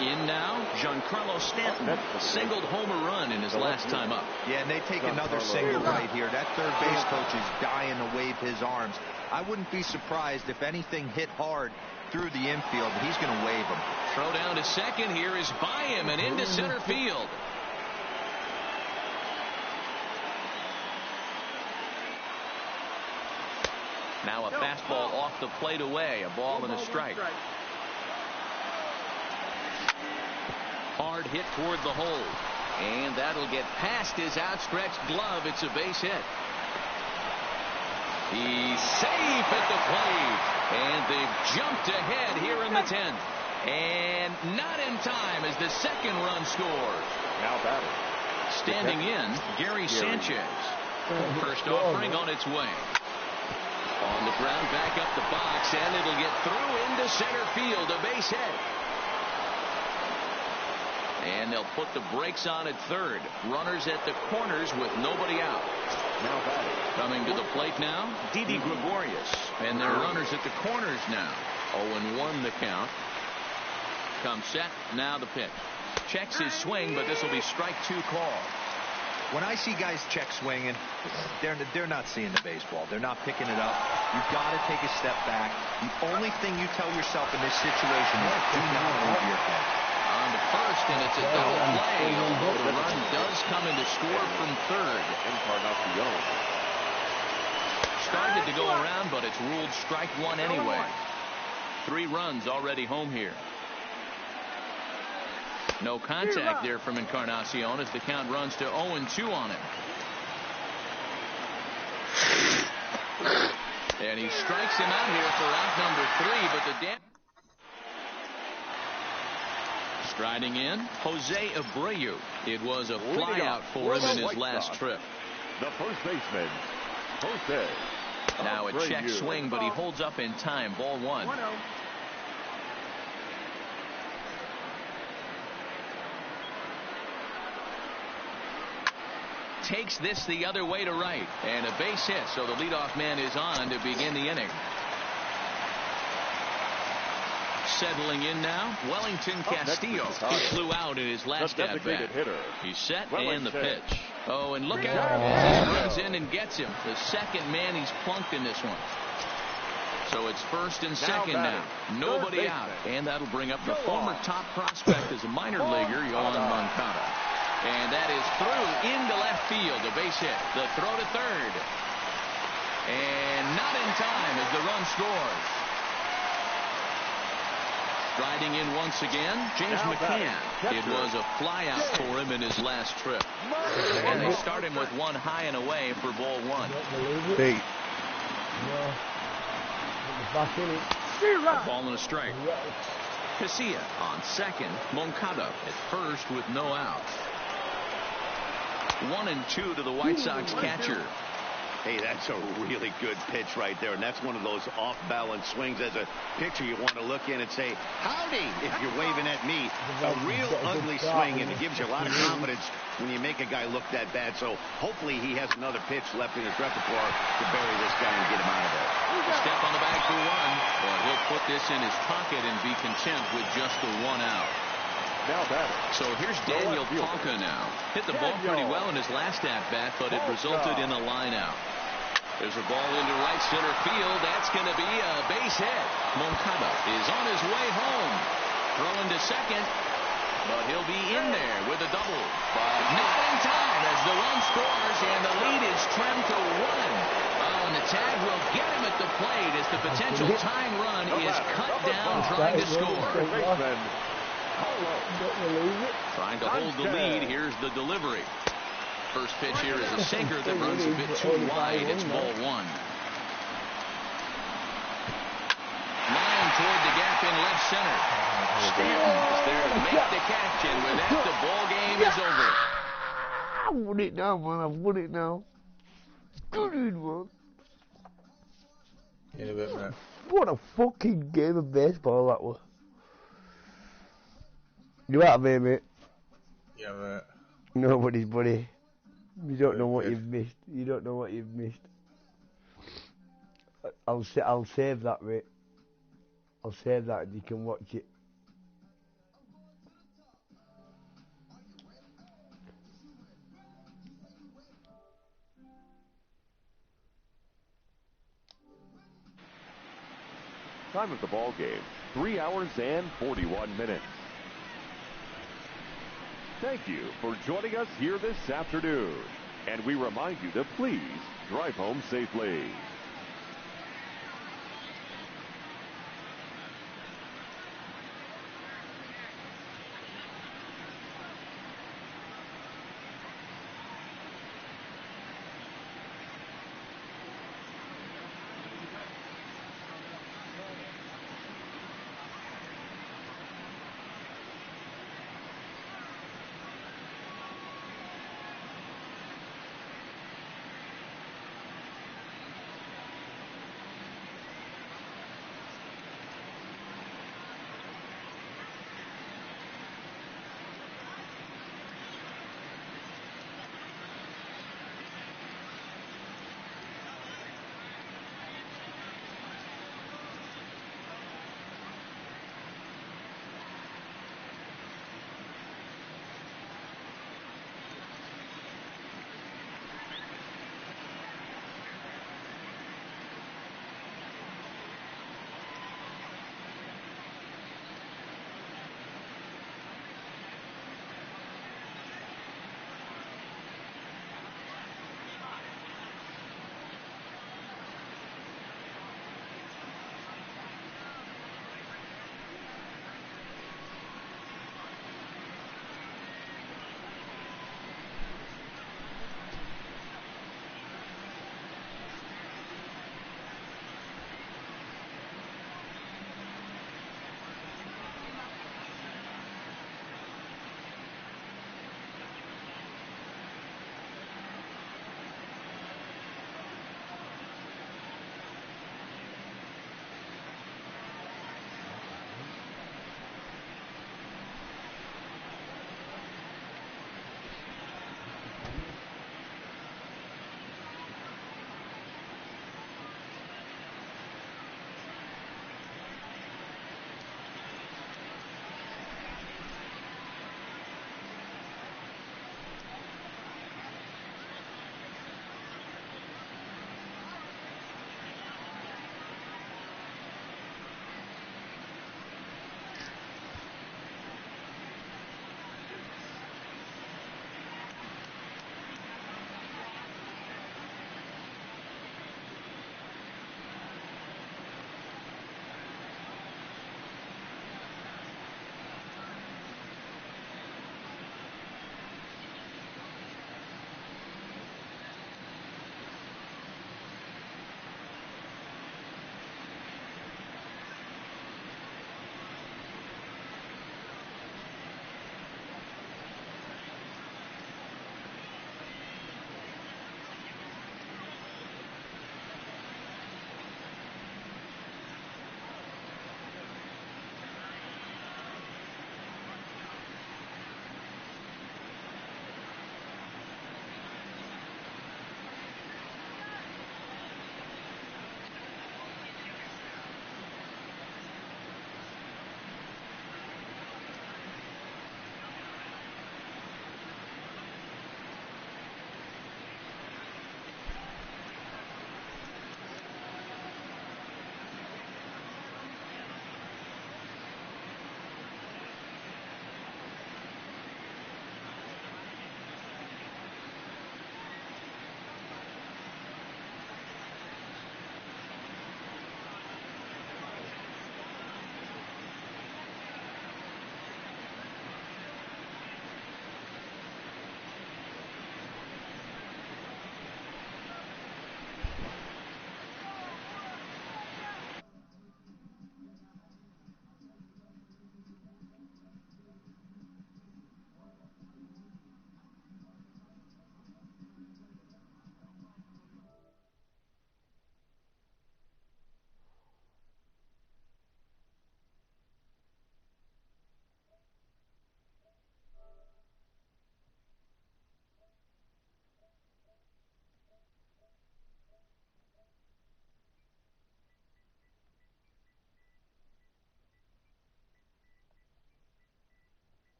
In now, Giancarlo Stanton singled homer run in his last time up. Yeah, and they take another single right here. That third base coach is dying to wave his arms. I wouldn't be surprised if anything hit hard through the infield. He's going to wave them. Throw down to second here is by him and into center field. Now a fastball off the plate away. A ball and a strike. Hard hit toward the hole. And that'll get past his outstretched glove. It's a base hit. He's safe at the plate. And they've jumped ahead here in the 10th. And not in time as the second run scores. Now batting. Standing in, Gary Sanchez. First offering on its way. On the ground, back up the box, and it'll get through into center field. A base hit. And they'll put the brakes on at third. Runners at the corners with nobody out. Now batting. Coming to the plate now, Didi Gregorius. And they're runners at the corners now. 0-1 the count. Comes set. Now the pitch. Checks his swing, but this will be strike 2 call. When I see guys check swinging, they're not seeing the baseball. They're not picking it up. You've got to take a step back. The only thing you tell yourself in this situation is do not move your head. On the first, and it's a double play. Although the run does come in to score from third. Started to go around, but it's ruled strike 1 anyway. 3 runs already home here. No contact there from Encarnacion as the count runs to 0-2 on him. And he strikes him out here for out number 3, but the striding in, Jose Abreu. It was a flyout for him in his last trip. The first baseman, Jose. Now a check swing, but he holds up in time. Ball 1. Takes this the other way to right, and a base hit, so the leadoff man is on to begin the inning. Settling in now, Wellington Castillo. He flew out in his last at-bat. He's set and the pitch. Oh, and look out as he runs in and gets him. The second man he's plunked in this one. So it's first and second now. Nobody out. And that'll bring up the former top prospect as a minor leaguer, Yohan Moncada. And that is through into left field. A base hit. The throw to third. And not in time as the run scores. Riding in once again, James McCann. It was a flyout for him in his last trip. And they start him with one high and away for ball one. Hey. A ball and a strike. Casilla on second. Moncada at first with no outs. 1-2 to the White Sox catcher. Hey, that's a really good pitch right there, and that's one of those off-balance swings. As a pitcher, you want to look in and say, howdy, if you're waving at me. A real ugly swing, and it gives you a lot of confidence when you make a guy look that bad. So hopefully he has another pitch left in his repertoire to bury this guy and get him out of there. Step on the bag for one, but he'll put this in his pocket and be content with just the one out. So here's Daniel Palka now. Hit the ball pretty well in his last at-bat, but it resulted in a line out. There's a ball into right center field. That's going to be a base hit. Moncada is on his way home. Throwing to second, but he'll be in there with a double. But not in time as the run scores, and the lead is trimmed to 1. Oh, and the tag will get him at the plate as the potential tying run is cut down trying to score. Trying to hold the lead. Here's the delivery. First pitch here is a sinker that runs a bit too wide. It's ball one. Line toward the gap in left center. Stanton is there to make the catch, and with that, the ball game is over. I've won it now, man. I've won it now. Good one. In a bit, man. What a fucking game of baseball that was. You out of here, mate? Yeah, mate. Nobody's buddy. You don't know what you've missed. You don't know what you've missed. I'll save that, mate. I'll save that and you can watch it. Time of the ball game, 3 hours and 41 minutes. Thank you for joining us here this afternoon. And we remind you to please drive home safely.